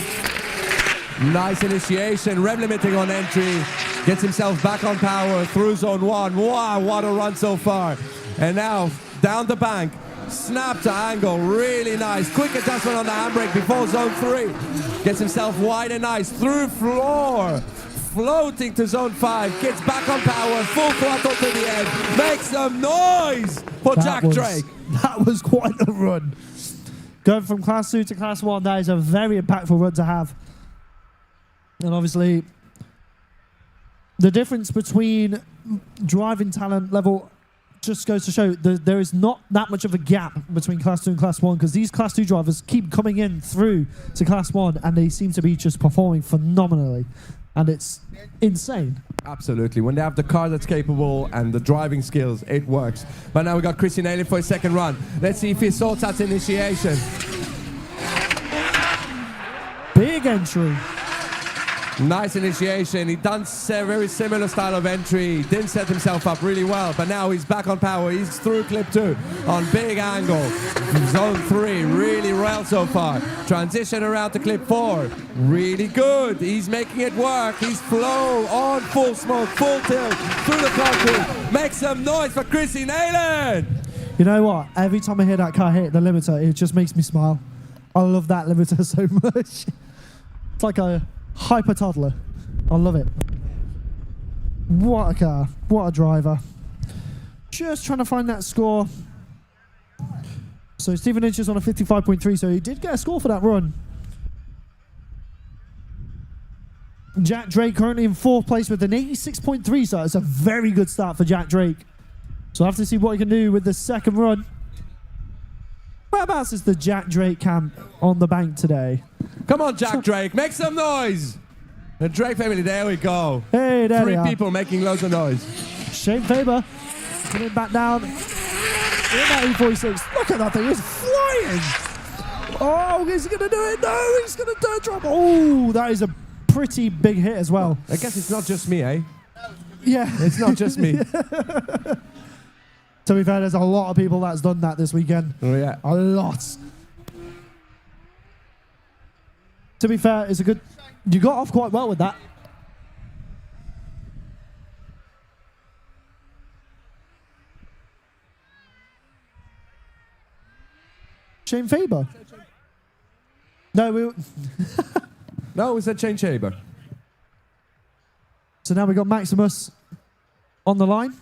[SPEAKER 2] Nice initiation. Rev limiting on entry. Gets himself back on power through zone 1. Wow, what a run so far. And now down the bank. Snap to angle. Really nice. Quick adjustment on the handbrake before zone 3. Gets himself wide and nice. Through floor. Floating to zone 5, gets back on power, full throttle to the end, makes some noise for Jack Drake.
[SPEAKER 1] That was quite a run. Going from Class 2 to Class 1, that is a very impactful run to have. And obviously, the difference between driving talent level just goes to show that there is not that much of a gap between Class 2 and Class 1, because these Class 2 drivers keep coming in through to Class 1, and they seem to be just performing phenomenally. And it's insane.
[SPEAKER 2] Absolutely. When they have the car that's capable and the driving skills, it works. But now we got Christian Allen for his second run. Let's see if he sorts out initiation.
[SPEAKER 1] Big entry.
[SPEAKER 2] Nice initiation. He done a very similar style of entry. Didn't set himself up really well, but now he's back on power. He's through clip 2 on big angle. Zone 3, really well so far. Transition around to clip 4. Really good. He's making it work. He's flow on full smoke, full tilt through the concrete. Make some noise for Chrissy Nayland.
[SPEAKER 1] You know what? Every time I hear that car hit the limiter, it just makes me smile. I love that limiter so much. It's like a hyper toddler. I love it. What a car. What a driver. Just trying to find that score. So Stephen Inch is on a 55.3, so he did get a score for that run. Jack Drake currently in 4th place with an 86.3, so it's a very good start for Jack Drake. So I have to see what he can do with the second run. Whereabouts is the Jack Drake camp on the bank today?
[SPEAKER 2] Come on, Jack Drake, make some noise. The Drake family, there we go.
[SPEAKER 1] Hey, there we are.
[SPEAKER 2] 3 people making loads of noise.
[SPEAKER 1] Shane Faber coming back down in that E46. Look at that thing, it's flying. Oh, is he going to do it? No, he's going to dirt drop. Oh, that is a pretty big hit as well.
[SPEAKER 2] I guess it's not just me, eh?
[SPEAKER 1] Yeah.
[SPEAKER 2] It's not just me.
[SPEAKER 1] To be fair, there's a lot of people that's done that this weekend.
[SPEAKER 2] Oh, yeah.
[SPEAKER 1] A lot. To be fair, it's a good... You got off quite well with that. Shane Faber. No,
[SPEAKER 2] No, we said Shane Faber.
[SPEAKER 1] So now we've got Maximus on the line.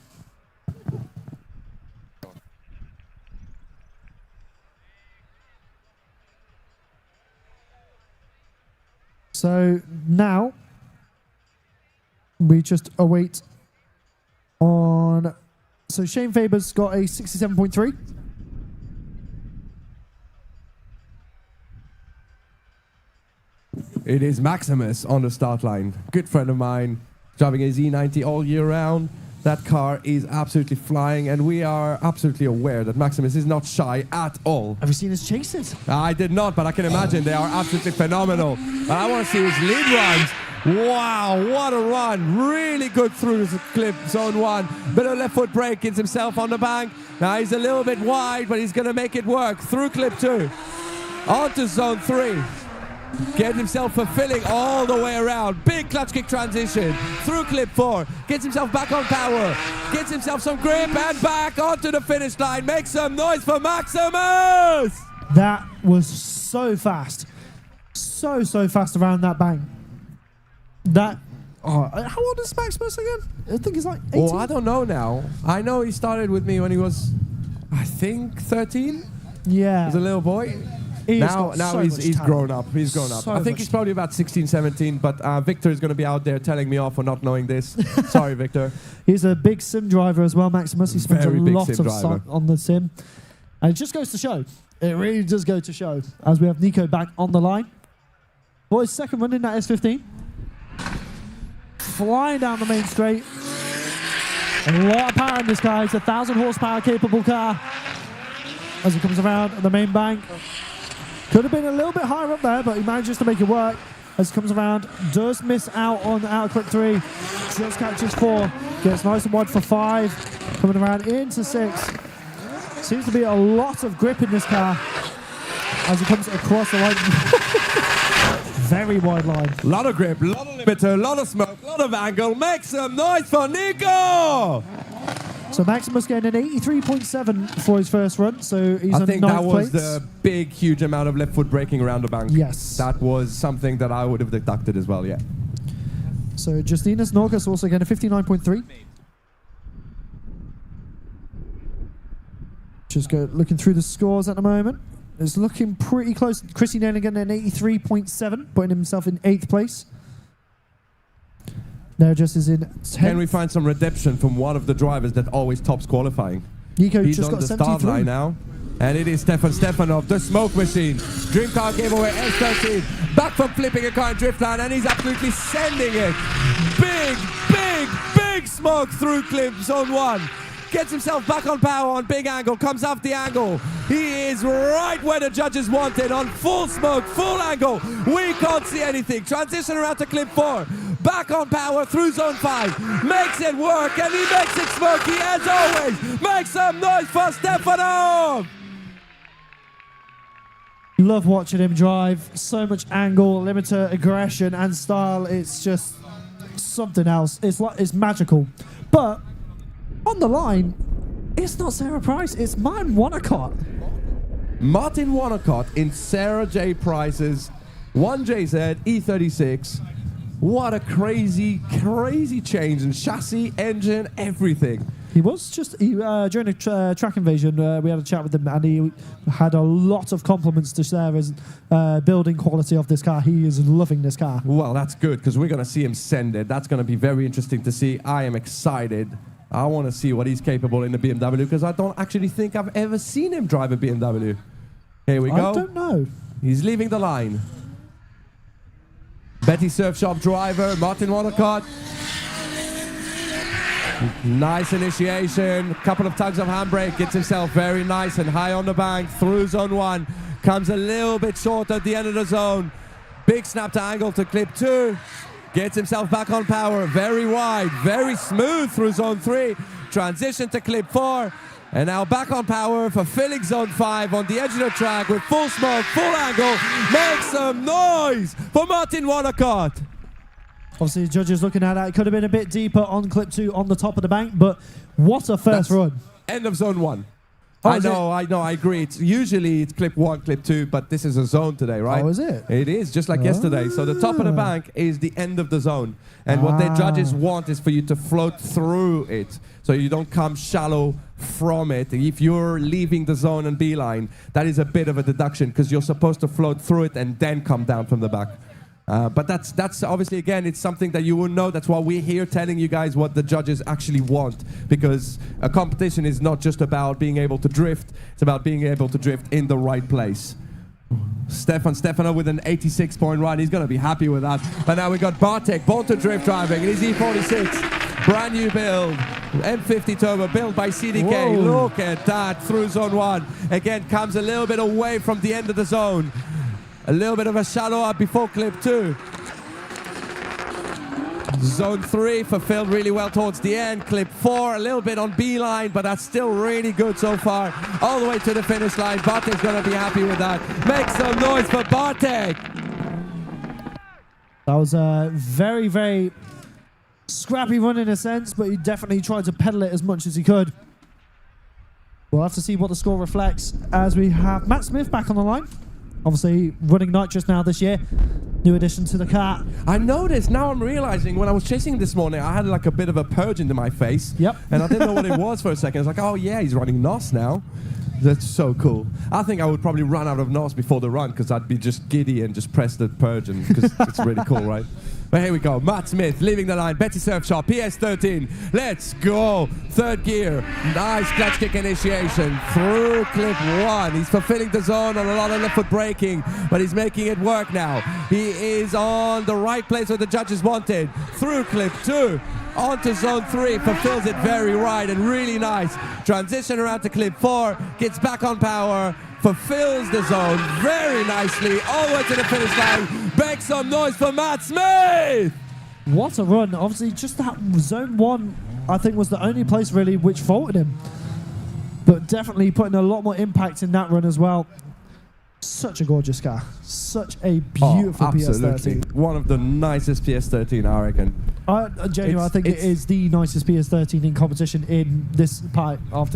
[SPEAKER 1] So now we just await on... So Shane Faber's got a 67.3.
[SPEAKER 2] It is Maximus on the start line. Good friend of mine, driving a Z90 all year round. That car is absolutely flying, and we are absolutely aware that Maximus is not shy at all.
[SPEAKER 1] Have you seen his chases?
[SPEAKER 2] I did not, but I can imagine they are absolutely phenomenal. But I want to see his lead runs. Wow, what a run. Really good through the clip, zone 1. Bit of left foot brake, gets himself on the bank. Now he's a little bit wide, but he's going to make it work. Through clip 2. Onto zone 3. Get himself fulfilling all the way around. Big clutch kick transition. Through clip 4. Gets himself back on power. Gets himself some grip and back onto the finish line. Makes some noise for Maximus.
[SPEAKER 1] That was so fast. so fast around that bank. How old is Maximus again? I think he's like 18.
[SPEAKER 2] Oh, I don't know now. I know he started with me when he was, I think, 13.
[SPEAKER 1] Yeah.
[SPEAKER 2] As a little boy. Now he's grown up. He's grown up. I think he's probably about 16, 17, but Victor is going to be out there telling me off for not knowing this. Sorry, Victor.
[SPEAKER 1] He's a big sim driver as well, Maximus. He spends a lot of time on the sim. And it just goes to show. It really does go to show. As we have Nico back on the line. Boys, second run in that S15. Flying down the main straight. A lot of power in this car. It's a 1,000 horsepower capable car. As he comes around the main bank. Could have been a little bit higher up there, but he manages to make it work. As he comes around, does miss out on out quick 3. Just catches 4. Gets nice and wide for 5. Coming around into 6. Seems to be a lot of grip in this car. As he comes across the line. Very wide line.
[SPEAKER 2] A lot of grip, a lot of limiter, a lot of smoke, a lot of angle. Make some noise for Nico!
[SPEAKER 1] So Maximus getting an 83.7 for his first run. So he's on 9th place. I think that was
[SPEAKER 2] the big, huge amount of left foot braking around the bank.
[SPEAKER 1] Yes.
[SPEAKER 2] That was something that I would have deducted as well, yeah.
[SPEAKER 1] So Justinus Norcas also getting a 59.3. Just looking through the scores at the moment. It's looking pretty close. Chrissy Nanigan an 83.7, putting himself in 8th place. Now just is in 10th.
[SPEAKER 2] Can we find some redemption from one of the drivers that always tops qualifying?
[SPEAKER 1] Nico
[SPEAKER 2] He's
[SPEAKER 1] just
[SPEAKER 2] on
[SPEAKER 1] got
[SPEAKER 2] the
[SPEAKER 1] 73.
[SPEAKER 2] start line now. And it is Stefan Stefanov, the smoke machine. Dream car gave away S13. Back from flipping a car in drift line, and he's absolutely sending it. Big smoke through clip zone 1. Gets himself back on power on big angle, comes off the angle. He is right where the judges wanted, on full smoke, full angle. We can't see anything. Transition around to clip 4. Back on power through zone 5. Makes it work, and he makes it smoky as always. Make some noise for Stefanov!
[SPEAKER 1] Love watching him drive. So much angle, limiter, aggression, and style. It's just something else. It's magical. But on the line, it's not Sarah Price, it's Martin Wonnacott.
[SPEAKER 2] Martin Wonnacott in Sarah J. Price's 1JZ E36. What a crazy change in chassis, engine, everything.
[SPEAKER 1] He was during a track invasion, we had a chat with him, and he had a lot of compliments to Sarah's building quality of this car. He is loving this car.
[SPEAKER 2] Well, that's good, because we're going to see him send it. That's going to be very interesting to see. I am excited. I want to see what he's capable in the BMW, because I don't actually think I've ever seen him drive a BMW. Here we go.
[SPEAKER 1] I don't know.
[SPEAKER 2] He's leaving the line. Betty Surf Shop driver, Martin Wonnacott. Nice initiation, couple of tugs of handbrake, gets himself very nice and high on the bank through zone 1. Comes a little bit short at the end of the zone. Big snap to angle to clip 2. Gets himself back on power, very wide, very smooth through zone 3. Transition to clip 4. And now back on power for filling zone 5 on the edge of the track with full smoke, full angle. Make some noise for Martin Wonnacott.
[SPEAKER 1] Obviously, the judges looking at that. It could have been a bit deeper on clip 2 on the top of the bank, but what a first run.
[SPEAKER 2] End of zone 1.
[SPEAKER 1] Oh,
[SPEAKER 2] I know, I agree. Usually it's clip 1, clip 2, but this is a zone today, right?
[SPEAKER 1] Oh, is it?
[SPEAKER 2] It is, just like yesterday. So the top of the bank is the end of the zone. And what the judges want is for you to float through it, so you don't come shallow from it. If you're leaving the zone and beeline, that is a bit of a deduction, because you're supposed to float through it and then come down from the back. But that's obviously, again, it's something that you will know. That's why we're here telling you guys what the judges actually want, because a competition is not just about being able to drift, it's about being able to drift in the right place. Stefano with an 86.1, he's going to be happy with that. But now we got Bartek, born to drift driving, and his E46, brand new build, M50 turbo, built by CDK.
[SPEAKER 1] Whoa.
[SPEAKER 2] Look at that, through zone 1. Again, comes a little bit away from the end of the zone. A little bit of a shallow up before clip 2. Zone 3 fulfilled really well towards the end. Clip 4, a little bit on beeline, but that's still really good so far. All the way to the finish line. Bartek's going to be happy with that. Make some noise for Bartek.
[SPEAKER 1] That was a very, very scrappy run in a sense, but he definitely tried to pedal it as much as he could. We'll have to see what the score reflects as we have Matt Smith back on the line. Obviously, running nitrous now this year. New addition to the car.
[SPEAKER 2] I noticed, now I'm realizing, when I was chasing this morning, I had like a bit of a purge into my face.
[SPEAKER 1] Yep.
[SPEAKER 2] And I didn't know what it was for a second. I was like, oh yeah, he's running NOS now. That's so cool. I think I would probably run out of NOS before the run because I'd be just giddy and just press the purge because it's really cool, right? But here we go. Matt Smith leaving the line. Betty Surf Shop, PS13. Let's go. Third gear. Nice clutch kick initiation through clip 1. He's fulfilling the zone on a lot of left foot braking, but he's making it work now. He is on the right place where the judges wanted. Through clip 2. Onto zone 3, fulfills it very right and really nice. Transition around to clip 4, gets back on power, fulfills the zone very nicely, all the way to the finish line. Make some noise for Matt Smith!
[SPEAKER 1] What a run. Obviously, just that zone 1, I think, was the only place really which faulted him. But definitely putting a lot more impact in that run as well. Such a gorgeous car. Such a beautiful PS13.
[SPEAKER 2] One of the nicest PS13, I reckon.
[SPEAKER 1] Genuinely, I think it is the nicest PS13 in competition in this part of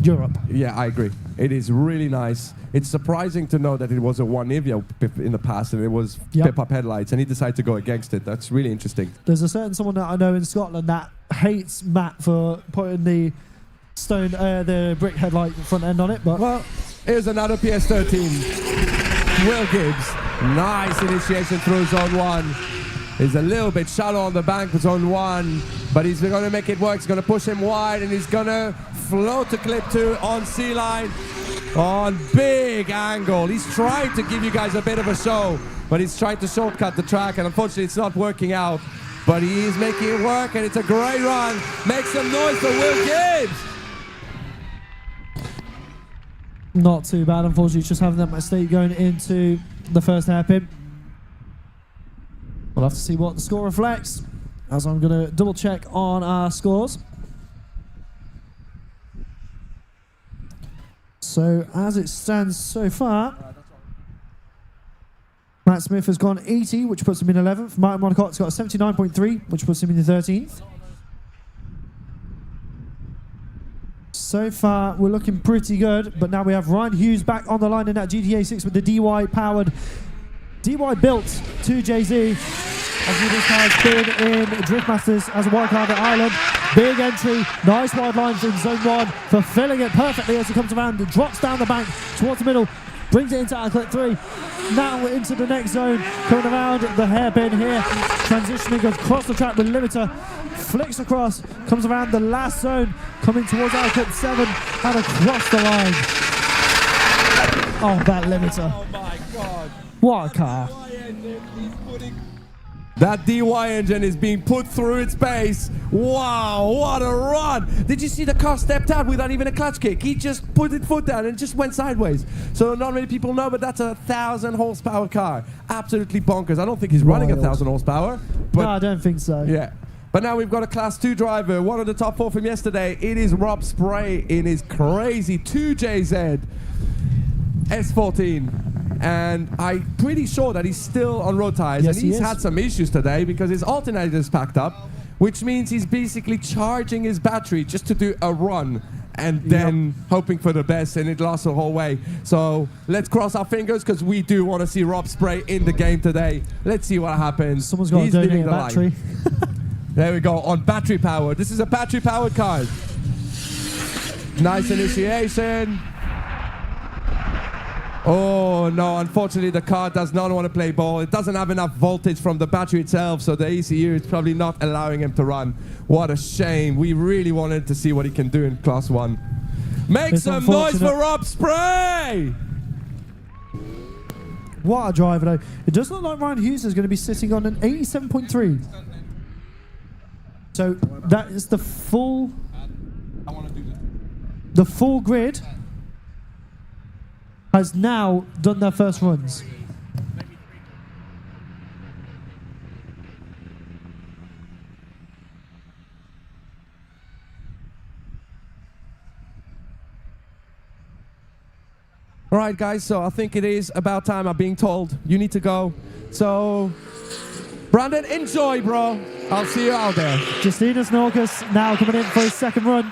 [SPEAKER 1] Europe.
[SPEAKER 2] Yeah, I agree. It is really nice. It's surprising to know that it was a 1 Nivea in the past and it was pip-up headlights and he decided to go against it. That's really interesting.
[SPEAKER 1] There's a certain someone that I know in Scotland that hates Matt for putting the the brick headlight front end on it, but
[SPEAKER 2] well, here's another PS13. Will Gibbs, nice initiation through zone 1. He's a little bit shallow on the bank for zone 1, but he's going to make it work. He's going to push him wide and he's going to float to clip 2 on C-line on big angle. He's trying to give you guys a bit of a show, but he's trying to shortcut the track and unfortunately it's not working out, but he is making it work and it's a great run. Make some noise for Will Gibbs.
[SPEAKER 1] Not too bad, unfortunately, just having that mistake going into the first hairpin. We'll have to see what the score reflects, as I'm going to double check on our scores. So, as it stands so far, Matt Smith has gone 80, which puts him in 11th. Martin Monacott's got 79.3, which puts him in the 13th. So far, we're looking pretty good, but now we have Ryan Hughes back on the line in that GTA 6 with the DY-powered, DY-built 2JZ. Obviously, this car's been in Drift Masters as a wildcard at Ireland. Big entry, nice wide lines in zone 1, fulfilling it perfectly as he comes around, drops down the bank towards the middle, brings it into outlet 3. Now we're into the next zone, coming around the hairpin here, transitioning, goes across the track with limiter, flicks across, comes around the last zone, coming towards outlet 7 and across the line. Oh, that limiter.
[SPEAKER 2] Oh my God.
[SPEAKER 1] What a car.
[SPEAKER 2] That DY engine is being put through its base. Wow, what a run. Did you see the car stepped out without even a clutch kick? He just put his foot down and just went sideways. So not many people know, but that's a 1,000 horsepower car. Absolutely bonkers. I don't think he's running 1,000 horsepower. But
[SPEAKER 1] No, I don't think so.
[SPEAKER 2] yeah. But now we've got a Class 2 driver, one of the top 4 from yesterday. It is Rob Spray in his crazy 2JZ S14. And I'm pretty sure that he's still on road tires.
[SPEAKER 1] Yes,
[SPEAKER 2] and he's
[SPEAKER 1] he is.
[SPEAKER 2] had some issues today because his alternator is packed up, which means he's basically charging his battery just to do a run and then hoping for the best, and it lasts the whole way. So let's cross our fingers because we do want to see Rob Spray in the game today. Let's see what happens.
[SPEAKER 1] Someone's got to donate a battery.
[SPEAKER 2] There we go, on battery powered. This is a battery powered car. Nice initiation. Oh no, unfortunately the car does not want to play ball. It doesn't have enough voltage from the battery itself, so the ECU is probably not allowing him to run. What a shame. We really wanted to see what he can do in Class 1. Make some noise for Rob Spray!
[SPEAKER 1] What a driver though. It does look like Ryan Hughes is going to be sitting on an 87.3. So that is the full grid has now done their first runs.
[SPEAKER 2] All right, guys, so I think it is about time. I'm being told you need to go. So, Brandon, enjoy, bro. I'll see you out there.
[SPEAKER 1] Justinas Norcus now coming in for his second run.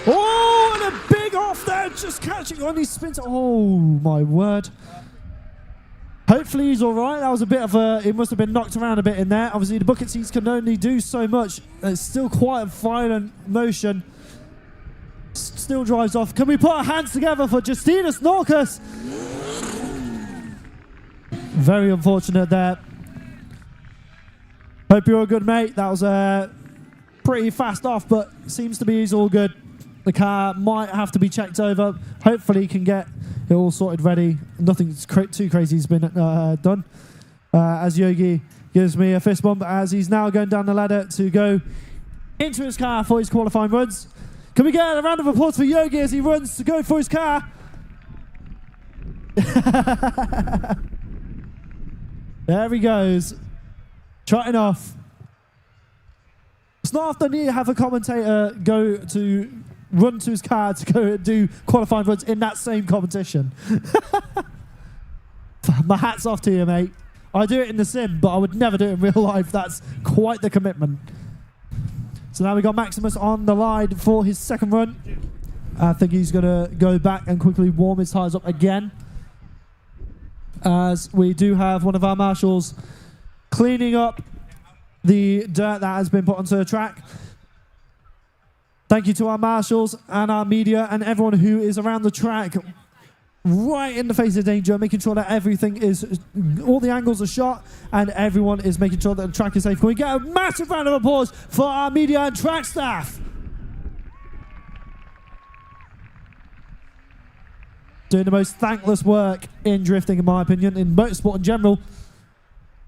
[SPEAKER 1] Oh, and a big off there, just catching on his spins. Oh, my word. Hopefully he's all right. That was a bit of a... It must have been knocked around a bit in there. Obviously, the bucket seats can only do so much. It's still quite a violent motion. Still drives off. Can we put our hands together for Justinas Norcus? Very unfortunate there. Hope you're all good, mate. That was pretty fast off, but seems to be he's all good. The car might have to be checked over. Hopefully he can get it all sorted ready. Nothing too crazy has been done. As Yogi gives me a fist bump as he's now going down the ladder to go into his car for his qualifying runs. Can we get a round of applause for Yogi as he runs to go for his car? There he goes. Trotting off. It's not often you have a commentator go to run to his car to go and do qualifying runs in that same competition. My hat's off to you, mate. I do it in the sim, but I would never do it in real life. That's quite the commitment. So now we got Maximus on the line for his second run. I think he's going to go back and quickly warm his tyres up again. As we do have one of our marshals cleaning up the dirt that has been put onto the track. Thank you to our marshals and our media and everyone who is around the track, right in the face of danger, making sure that everything is, all the angles are shot and everyone is making sure that the track is safe. Can we get a massive round of applause for our media and track staff? Doing the most thankless work in drifting, in my opinion, in motorsport in general.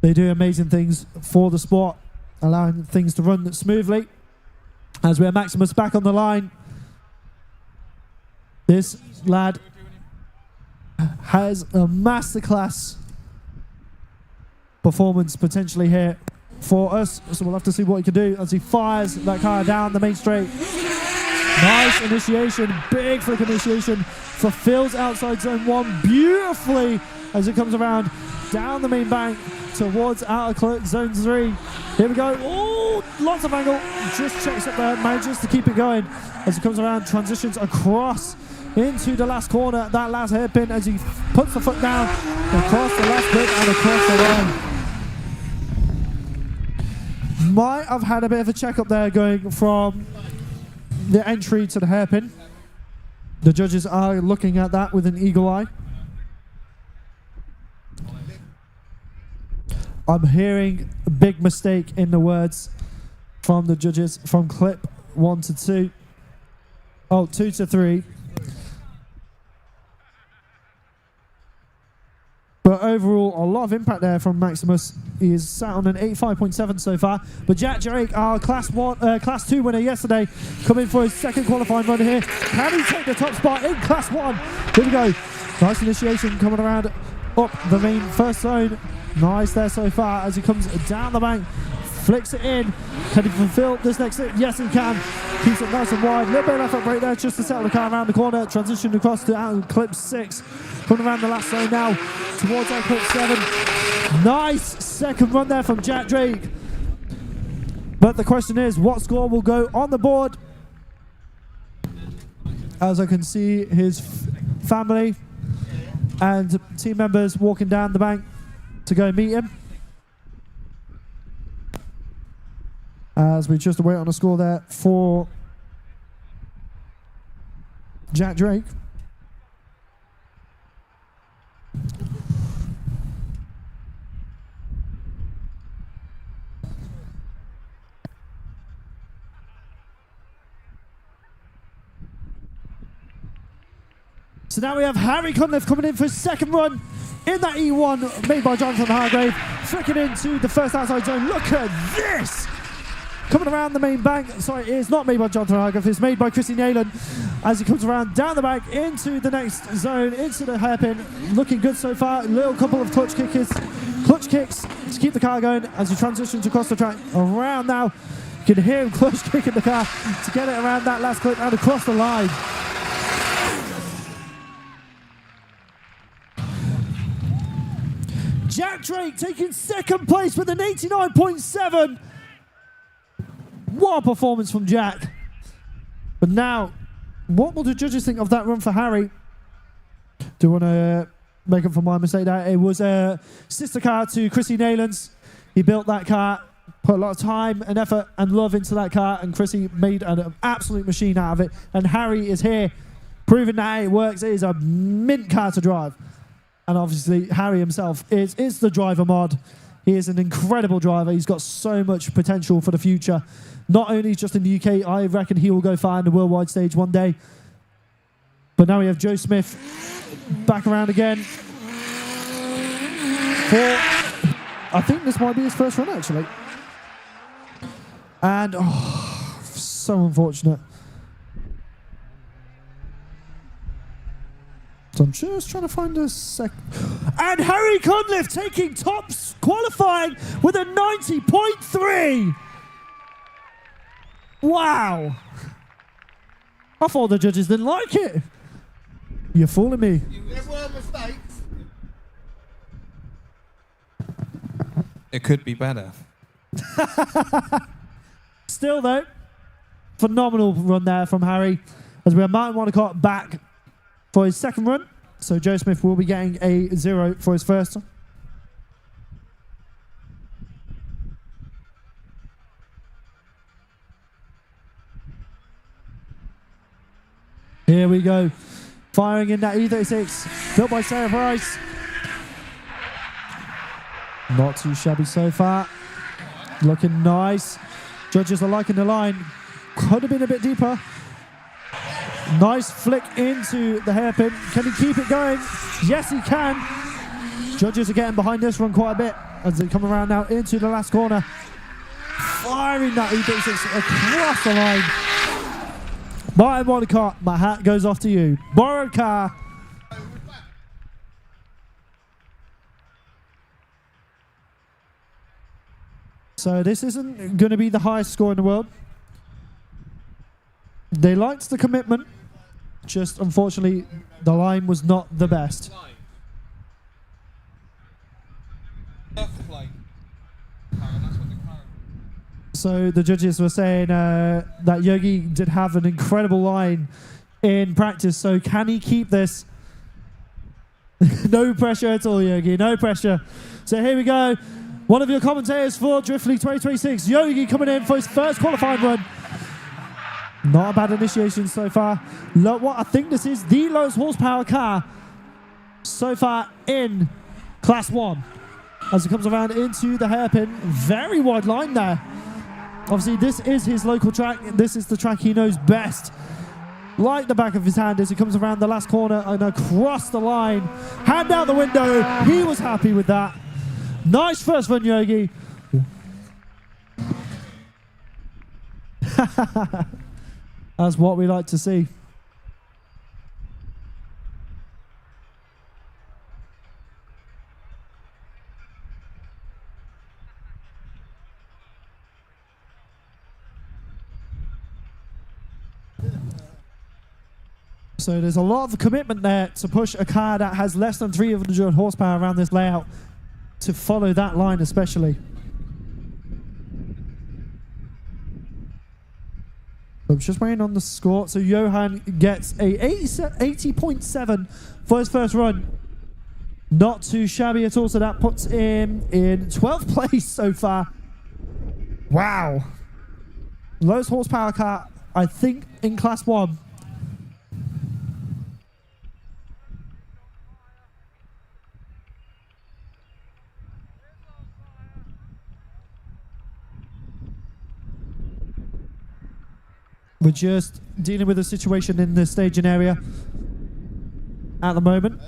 [SPEAKER 1] They do amazing things for the sport, allowing things to run smoothly. As we have Maximus back on the line. This lad has a masterclass performance potentially here for us. So we'll have to see what he can do as he fires that car down the main straight. Nice initiation, big flick initiation. Fulfills outside zone 1 beautifully as it comes around down the main bank towards outer zone 3. Here we go. Oh, lots of angle. Just checks up there, manages to keep it going as it comes around, transitions across into the last corner, that last hairpin as he puts the foot down across the last bit and across the line. Might have had a bit of a check up there going from the entry to the hairpin. The judges are looking at that with an eagle eye. I'm hearing a big mistake in the words from the judges from clip 1 to 2. Oh, 2 to 3. But overall, a lot of impact there from Maximus. He is sat on an 85.7 so far. But Jack Drake, our Class 2 winner yesterday, coming for his second qualifying run here. Can he take the top spot in Class 1? Here we go. Nice initiation coming around up the main first zone. Nice there so far as he comes down the bank. Flicks it in. Can he fulfill this next hit? Yes, he can. Keeps it nice and wide. A little bit of left foot brake there just to settle the car around the corner. Transition across to out clip 6. Coming around the last zone now towards our clip 7. Nice second run there from Jack Drake. But the question is, what score will go on the board? As I can see his family and team members walking down the bank to go meet him. As we just wait on a score there for Jack Drake. So now we have Harry Cunliffe coming in for his second run in that E1 made by Jonathan Hargrave, flicking into the first outside zone. Look at this! Coming around the main bank. Sorry, it's not made by Jonathan Hargrave, it's made by Chrissy Nayland as he comes around down the bank into the next zone, into the hairpin. Looking good so far. A little couple of clutch kicks to keep the car going as he transitions across the track. Around now, you can hear him clutch kicking the car to get it around that last clip and across the line. Jack Drake taking second place with an 89.7. What a performance from Jack. But now, what will the judges think of that run for Harry? Do you want to make up for my mistake there. It was a sister car to Chrissy Naylands. He built that car, put a lot of time and effort and love into that car, and Chrissy made an absolute machine out of it. And Harry is here, proving that it works. It is a mint car to drive. And obviously, Harry himself is the driver mod. He is an incredible driver. He's got so much potential for the future. Not only just in the UK, I reckon he will go far in the worldwide stage one day. But now we have Joe Smith back around again. I think this might be his first run, actually. And, so unfortunate. So I'm just trying to find a sec. And Harry Cunliffe taking tops, qualifying with a 90.3. Wow. I thought the judges didn't like it. You're fooling me.
[SPEAKER 3] There were mistakes.
[SPEAKER 4] It could be better.
[SPEAKER 1] Still, though, phenomenal run there from Harry. As we have Martin Wanacott back for his second run. So Joe Smith will be getting a 0 for his first. Here we go. Firing in that E36, built by Sarah Price. Not too shabby so far. Looking nice. Judges are liking the line. Could have been a bit deeper. Nice flick into the hairpin. Can he keep it going? Yes, he can. Judges are getting behind this one quite a bit as they come around now into the last corner. Firing that E36 across the line. Martin Wanacott, my hat goes off to you. Borrowed car. So this isn't going to be the highest score in the world. They liked the commitment. Just unfortunately, the line was not the best. So the judges were saying that Yogi did have an incredible line in practice. So can he keep this? No pressure at all, Yogi. No pressure. So here we go. One of your commentators for Drift League 2026, Yogi, coming in for his first qualifying run. Not a bad initiation so far. What I think this is the lowest horsepower car so far in Class 1. As it comes around into the hairpin. Very wide line there. Obviously, this is his local track. This is the track he knows best. Like the back of his hand as he comes around the last corner and across the line. Hand out the window. He was happy with that. Nice first run, Yogi. That's what we like to see. So there's a lot of commitment there to push a car that has less than 300 horsepower around this layout to follow that line especially. I'm just waiting on the score. So Johan gets a 80.7 for his first run. Not too shabby at all. So that puts him in 12th place so far. Wow. Lowest horsepower car, I think, in Class 1. We're just dealing with a situation in the staging area at the moment.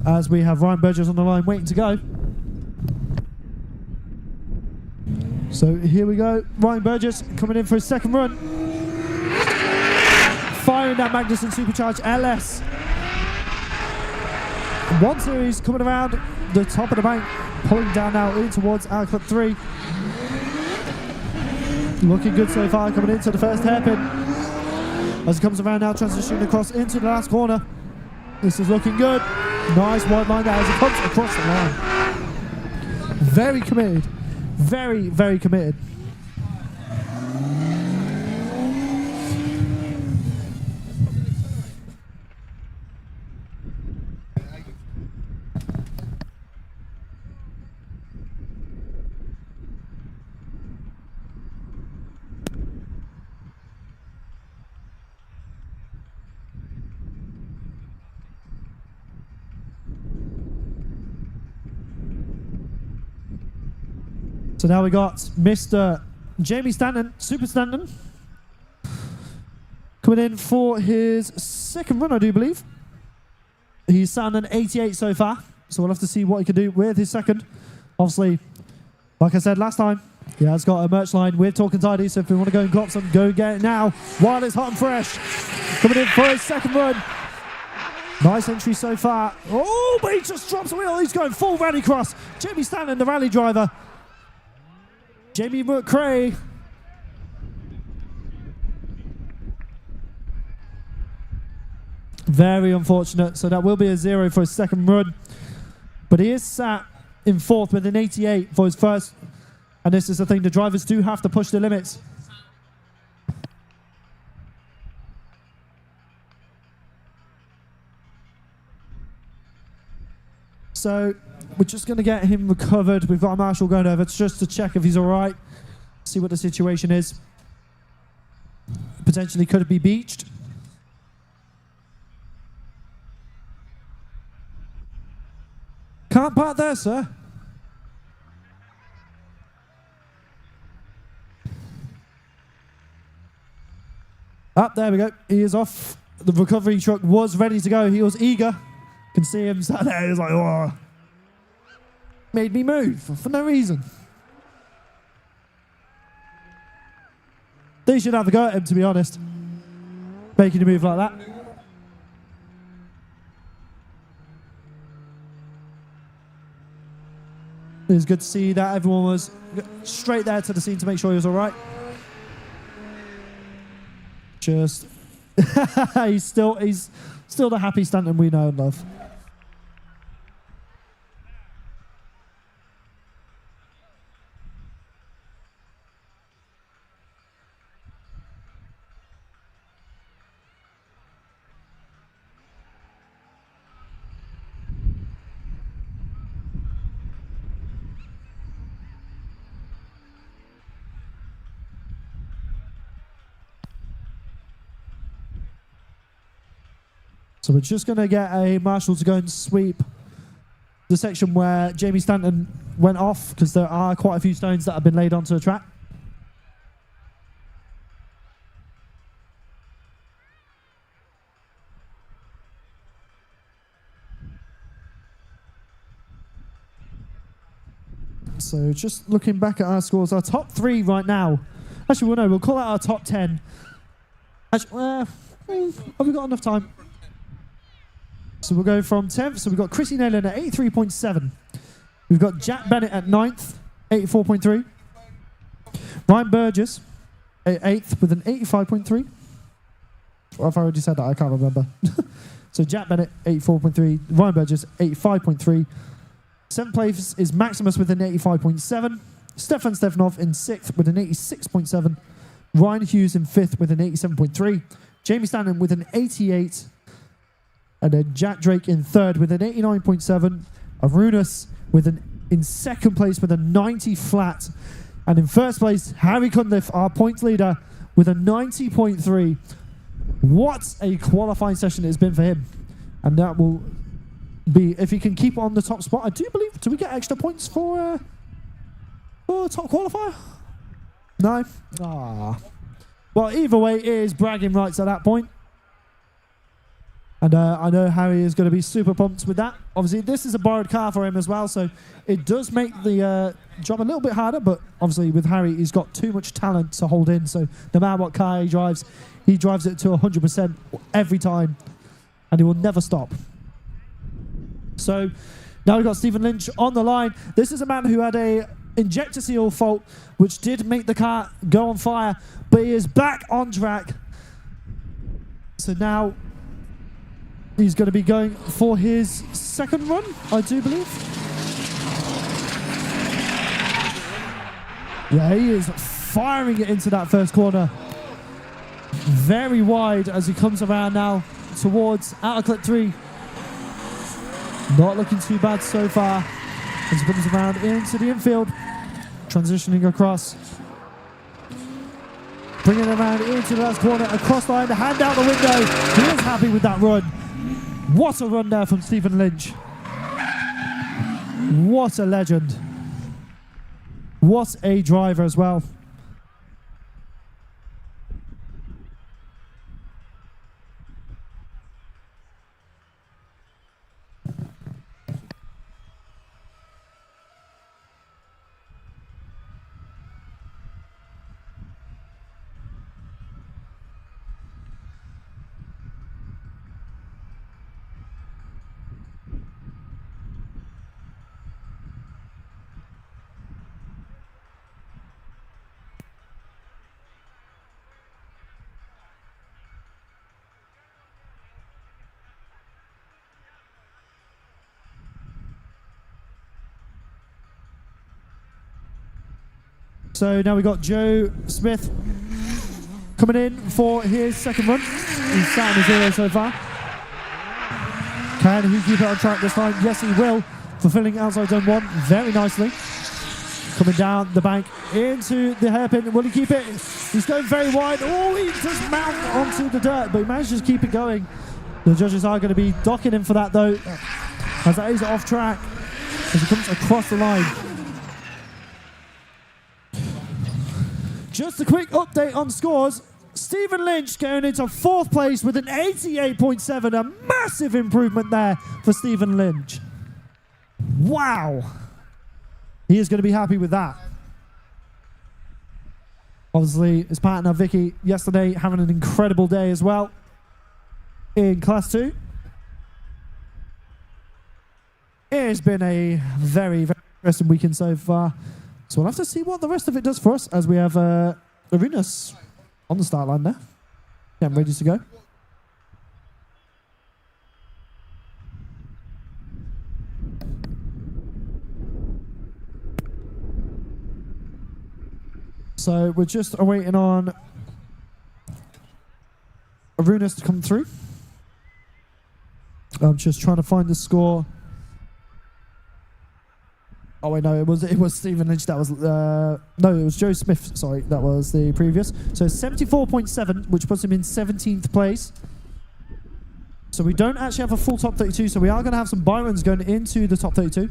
[SPEAKER 1] As we have Ryan Burgess on the line waiting to go. So here we go. Ryan Burgess coming in for his second run. Firing that Magnuson Supercharged LS. 1 Series coming around the top of the bank. Pulling down now in towards Outclip 3. Looking good so far, coming into the first hairpin. As it comes around now, transitioning across into the last corner. This is looking good. Nice wide line there as it comes across the line. Very committed. Very, very committed. So now we got Mr. Jamie Stanton, Super Stanton, coming in for his second run, I do believe. He's sat on an 88 so far, so we'll have to see what he can do with his second. Obviously, like I said last time, he has got a merch line with Talking Tidy, so if you want to go and cop some, go get it now while it's hot and fresh. Coming in for his second run. Nice entry so far. Oh, but he just drops the wheel. He's going full rally cross. Jamie Stanton, the rally driver. Jamie McCrae. Very unfortunate. So that will be a 0 for his second run. But he is sat in fourth with an 88 for his first. And this is the thing, the drivers do have to push the limits. So we're just going to get him recovered. We've got a marshal going over just to check if he's all right, see what the situation is. Potentially could be beached. Can't park there, sir. Up, there we go. He is off. The recovery truck was ready to go. He was eager. Can see him sat there. He was like, oh. Made me move for no reason. They should have a go at him, to be honest. Making a move like that. It was good to see that everyone was straight there to the scene to make sure he was all right. Just, he's still the happy Stanton we know and love. So we're just going to get a marshal to go and sweep the section where Jamie Stanton went off, because there are quite a few stones that have been laid onto the track. So just looking back at our scores, our top 3 right now. Actually, well, no, we'll call out our top 10. Actually, have we got enough time? So we'll go from 10th. So we've got Chrissy Nayland at 83.7. We've got Jack Bennett at 9th, 84.3. Ryan Burgess at 8th with an 85.3. Or if I already said that, I can't remember. So Jack Bennett, 84.3. Ryan Burgess, 85.3. 7th place is Maximus with an 85.7. Stefan Stefanov in 6th with an 86.7. Ryan Hughes in 5th with an 87.3. Jamie Stanton with an 88. And then Jack Drake in 3rd with an 89.7. Arunas in 2nd place with a 90 flat. And in 1st place, Harry Cunliffe, our points leader, with a 90.3. What a qualifying session it has been for him. And that will be, if he can keep on the top spot, I do believe, do we get extra points for top qualifier? No? Ah. Well, either way, it is bragging rights at that point. And I know Harry is going to be super pumped with that. Obviously, this is a borrowed car for him as well, so it does make the job a little bit harder. But obviously, with Harry, he's got too much talent to hold in. So no matter what car he drives it to 100% every time, and he will never stop. So now we've got Stephen Lynch on the line. This is a man who had a injector seal fault, which did make the car go on fire, but he is back on track. So now he's going to be going for his second run, I do believe. Yeah, he is firing it into that first corner. Very wide as he comes around now towards outer clip 3. Not looking too bad so far as he comes around into the infield. Transitioning across. Bringing it around into the last corner, across the line, hand out the window. He is happy with that run. What a run there from Stephen Lynch. What a legend. What a driver as well. So now we got Joe Smith coming in for his second run. He's sat in the zero so far. Can he keep it on track this time? Yes, he will. Fulfilling outside zone 1 very nicely. Coming down the bank into the hairpin. Will he keep it? He's going very wide. Oh, he just mounted onto the dirt, but he manages to keep it going. The judges are going to be docking him for that, though, as that is off track as he comes across the line. Just a quick update on scores. Stephen Lynch going into 4th place with an 88.7. A massive improvement there for Stephen Lynch. Wow. He is going to be happy with that. Obviously, his partner Vicky yesterday having an incredible day as well in Class 2. It has been a very, very interesting weekend so far. So we'll have to see what the rest of it does for us as we have Arenas on the start line there. Yeah, I'm ready to go. So we're just awaiting on Arenas to come through. I'm just trying to find the score. Oh wait, no, it was Stephen Lynch. That was no, it was Joe Smith. Sorry, that was the previous. So 74.7, which puts him in 17th place. So we don't actually have a full top 32. So we are going to have some Byrons going into the top 32.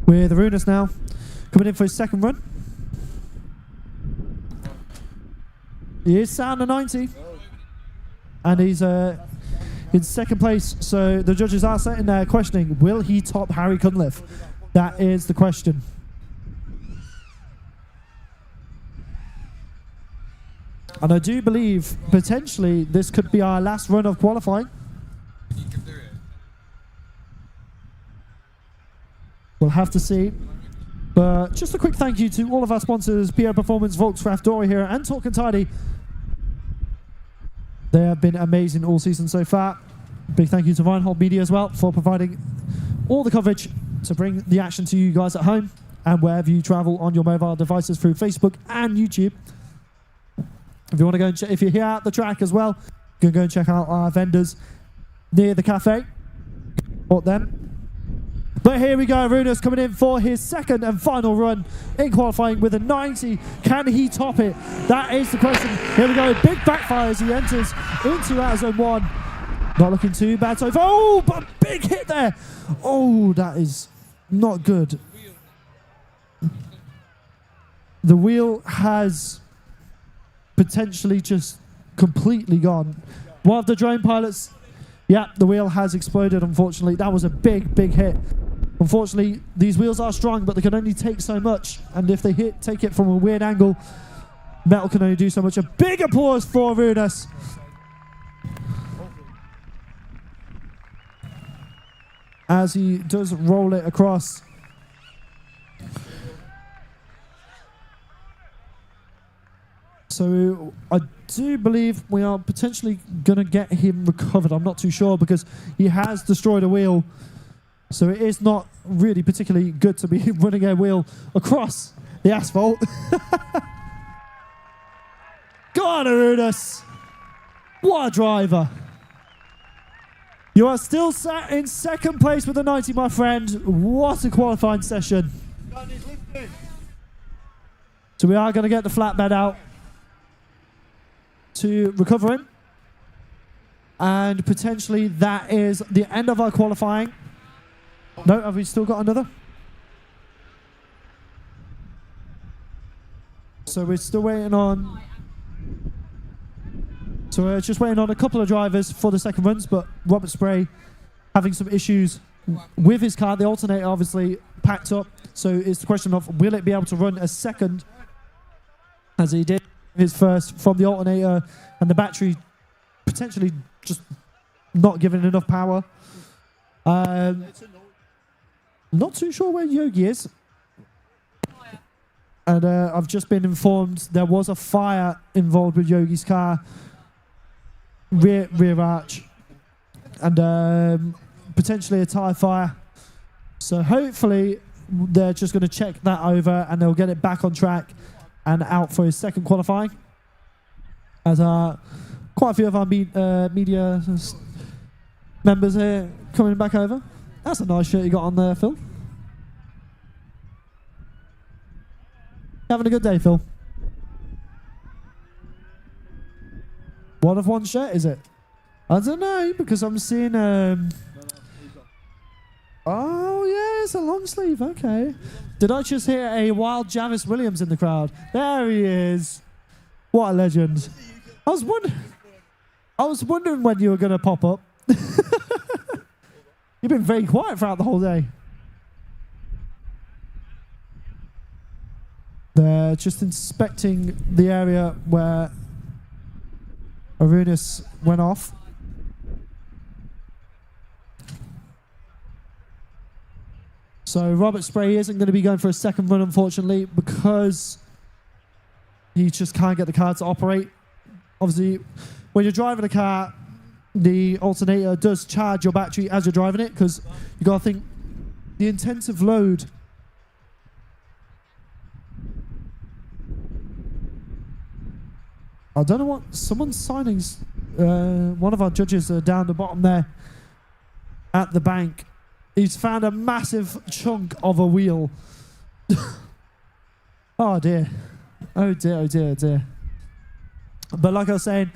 [SPEAKER 1] With Arenas now coming in for his second run. He is sat on the 90, and he's in second place, so the judges are sitting there questioning, will he top Harry Cunliffe? That is the question. And I do believe, potentially, this could be our last run of qualifying. We'll have to see. But just a quick thank you to all of our sponsors, PO Performance, Volkscraft, Dory here, and Talk and Tidy. They have been amazing all season so far. Big thank you to Reinhold Media as well for providing all the coverage to bring the action to you guys at home and wherever you travel on your mobile devices through Facebook and YouTube. If you want to go and if you're here at the track as well, you can go and check out our vendors near the cafe. Support them. But here we go, Arenas coming in for his second and final run in qualifying with a 90. Can he top it? That is the question. Here we go, big backfire as he enters into outer zone 1. Not looking too bad so far. Oh, but a big hit there. Oh, that is not good. The wheel has potentially just completely gone. One of the drone pilots, yeah, the wheel has exploded, unfortunately. That was a big, big hit. Unfortunately, these wheels are strong, but they can only take so much. And if they take it from a weird angle, metal can only do so much. A big applause for Arenas. As he does roll it across. So I do believe we are potentially going to get him recovered. I'm not too sure because he has destroyed a wheel. So it is not really particularly good to be running a wheel across the asphalt. Go on, Arenas. What a driver. You are still sat in second place with a 90, my friend. What a qualifying session. So we are going to get the flatbed out to recover him. And potentially that is the end of our qualifying. No, have we still got another? So we're still waiting on. So we're just waiting on a couple of drivers for the second runs, but Robert Spray having some issues with his car. The alternator obviously packed up, so it's the question of will it be able to run a second as he did his first from the alternator, and the battery potentially just not giving enough power. Not too sure where Yogi is. And I've just been informed there was a fire involved with Yogi's car. Rear arch. And potentially a tyre fire. So hopefully they're just going to check that over and they'll get it back on track and out for his second qualifying. As quite a few of our media members here coming back over. That's a nice shirt you got on there, Phil. Having a good day, Phil. One of one shirt, is it? I don't know, because I'm seeing... Oh, yeah, it's a long sleeve. Okay. Did I just hear a wild Jarvis Williams in the crowd? There he is. What a legend. I was wondering when you were going to pop up. You've been very quiet throughout the whole day. They're just inspecting the area where Arunas went off. So Robert Spray isn't going to be going for a second run, unfortunately, because he just can't get the car to operate. Obviously, when you're driving a car, the alternator does charge your battery as you're driving it, because you got to think the intensive load. I don't know what someone's signing. One of our judges down the bottom there at the bank. He's found a massive chunk of a wheel. Oh dear. Oh dear, oh dear, oh dear. But like I was saying,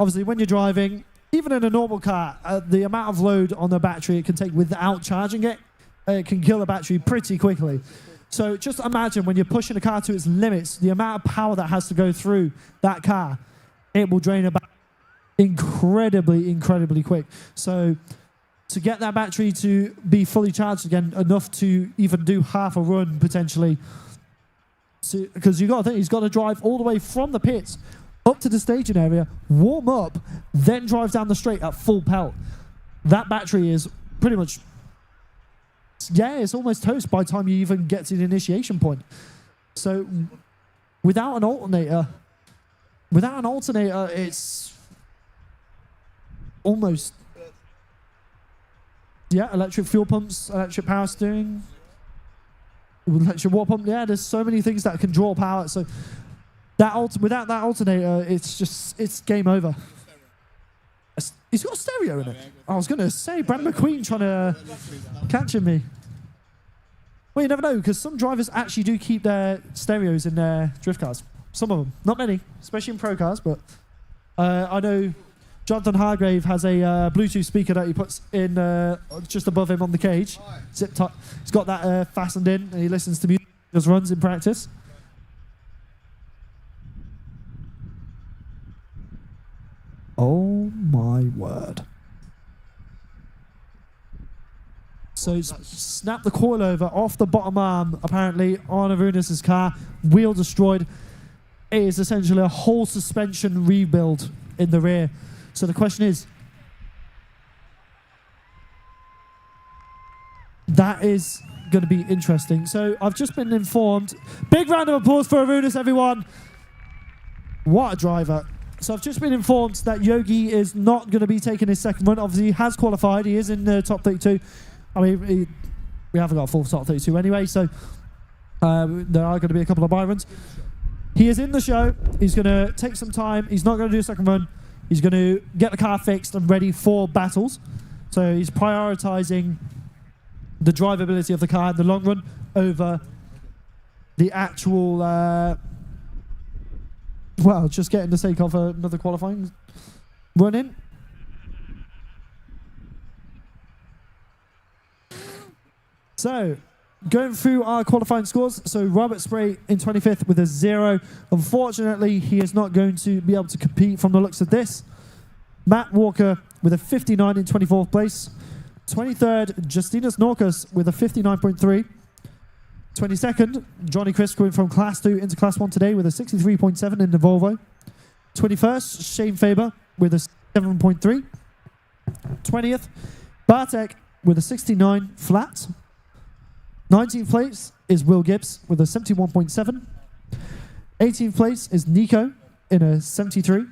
[SPEAKER 1] obviously when you're driving, even in a normal car, the amount of load on the battery it can take without charging it, it can kill the battery pretty quickly. So just imagine when you're pushing a car to its limits, the amount of power that has to go through that car, it will drain a battery incredibly, incredibly quick. So to get that battery to be fully charged again, enough to even do half a run potentially, because you've got to think he's got to drive all the way from the pits up to the staging area, warm up, then drive down the straight at full pelt. That battery is pretty much, yeah, it's almost toast by the time you even get to the initiation point. So without an alternator, it's almost, yeah, electric fuel pumps, electric power steering, electric water pump. Yeah, there's so many things that can draw power. So without that alternator, it's game over. He's got a stereo in it. I was going to say, Brandon McQueen trying to catch me. Well, you never know, because some drivers actually do keep their stereos in their drift cars. Some of them. Not many, especially in pro cars, but I know Jonathan Hargrave has a Bluetooth speaker that he puts in just above him on the cage. Zip top. He's got that fastened in, and he listens to music, just runs in practice. Oh my word. So snap the coilover off the bottom arm, apparently, on Arunas' car. Wheel destroyed. It is essentially a whole suspension rebuild in the rear. So the question is, that is going to be interesting. So I've just been informed. Big round of applause for Arunas, everyone. What a driver. So I've just been informed that Yogi is not going to be taking his second run. Obviously, he has qualified. He is in the top 32. I mean, we haven't got a full top 32 anyway, so there are going to be a couple of byruns. He is in the show. He's going to take some time. He's not going to do a second run. He's going to get the car fixed and ready for battles. So he's prioritizing the drivability of the car in the long run over the actual... well, just getting the sake of another qualifying run in. So, going through our qualifying scores, so Robert Spray in 25th with a 0. Unfortunately, he is not going to be able to compete from the looks of this. Matt Walker with a 59 in 24th place. 23rd, Justinas Norcus with a 59.3. 22nd, Johnny Chris going from Class 2 into Class 1 today with a 63.7 in the Volvo. 21st, Shane Faber with a 7.3. 20th, Bartek with a 69 flat. 19th place is Will Gibbs with a 71.7. 18th place is Nico in a 73.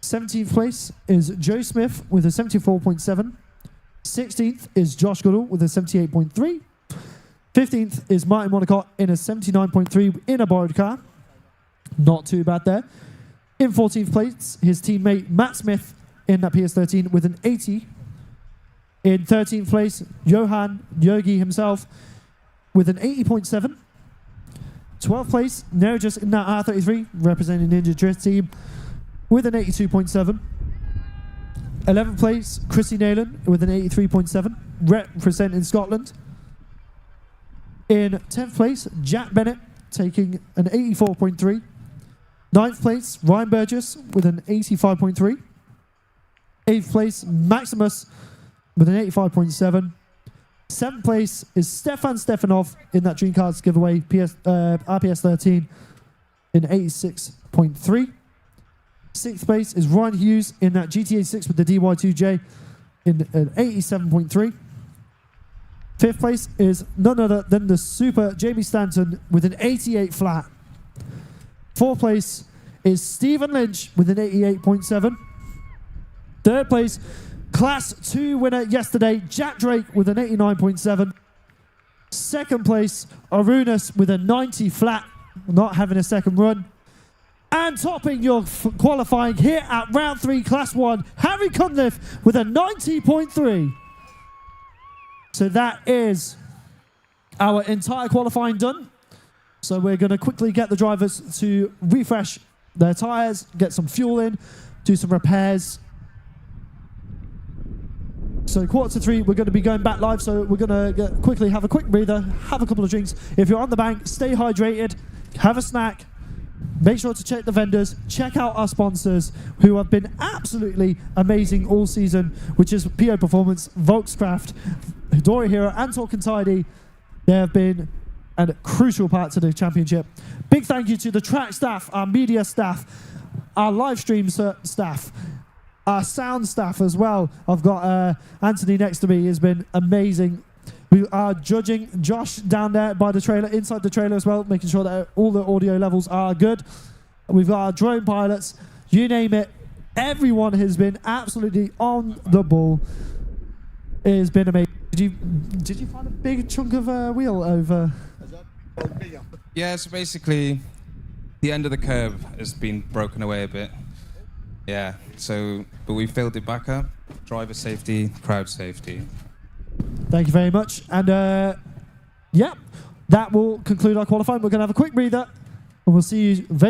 [SPEAKER 1] 17th place is Joe Smith with a 74.7. 16th is Josh Goodall with a 78.3. 15th is Martin Monacott in a 79.3 in a borrowed car. Not too bad there. In 14th place, his teammate Matt Smith in that PS13 with an 80. In 13th place, Johan Yogi himself with an 80.7. 12th place, Nergis in that R33 representing Ninja Drift team with an 82.7. 11th place, Chrissy Nayland with an 83.7 representing Scotland. In 10th place, Jack Bennett taking an 84.3. 9th place, Ryan Burgess with an 85.3. 8th place, Maximus with an 85.7. 7th place is Stefan Stefanov in that Dream Cards giveaway RPS 13 in 86.3. 6th place is Ryan Hughes in that GTA 6 with the DY2J in an 87.3. 5th place is none other than the Super Jamie Stanton with an 88 flat. 4th place is Stephen Lynch with an 88.7. 3rd place, Class 2 winner yesterday, Jack Drake with an 89.7. 2nd place, Arunas with a 90 flat, not having a second run. And topping your qualifying here at round 3, Class 1, Harry Cunliffe with a 90.3. So that is our entire qualifying done. So we're going to quickly get the drivers to refresh their tyres, get some fuel in, do some repairs. So 2:45, we're going to be going back live, so we're going to quickly have a quick breather, have a couple of drinks. If you're on the bank, stay hydrated, have a snack. Make sure to check the vendors, check out our sponsors who have been absolutely amazing all season, which is PO Performance, Volkscraft, Hidori Hero, and Talk and Tidy. They have been a crucial part to the championship. Big thank you to the track staff, our media staff, our live stream staff, our sound staff as well. I've got Anthony next to me, has been amazing. We are judging Josh down there by the trailer, inside the trailer as well, making sure that all the audio levels are good. We've got our drone pilots, you name it. Everyone has been absolutely on the ball. It has been amazing. Did you find a big chunk of wheel over?
[SPEAKER 4] Yeah, so basically the end of the curb has been broken away a bit. Yeah, so, but we filled it back up. Driver safety, crowd safety.
[SPEAKER 1] Thank you very much. And yeah, that will conclude our qualifying. We're going to have a quick breather and we'll see you very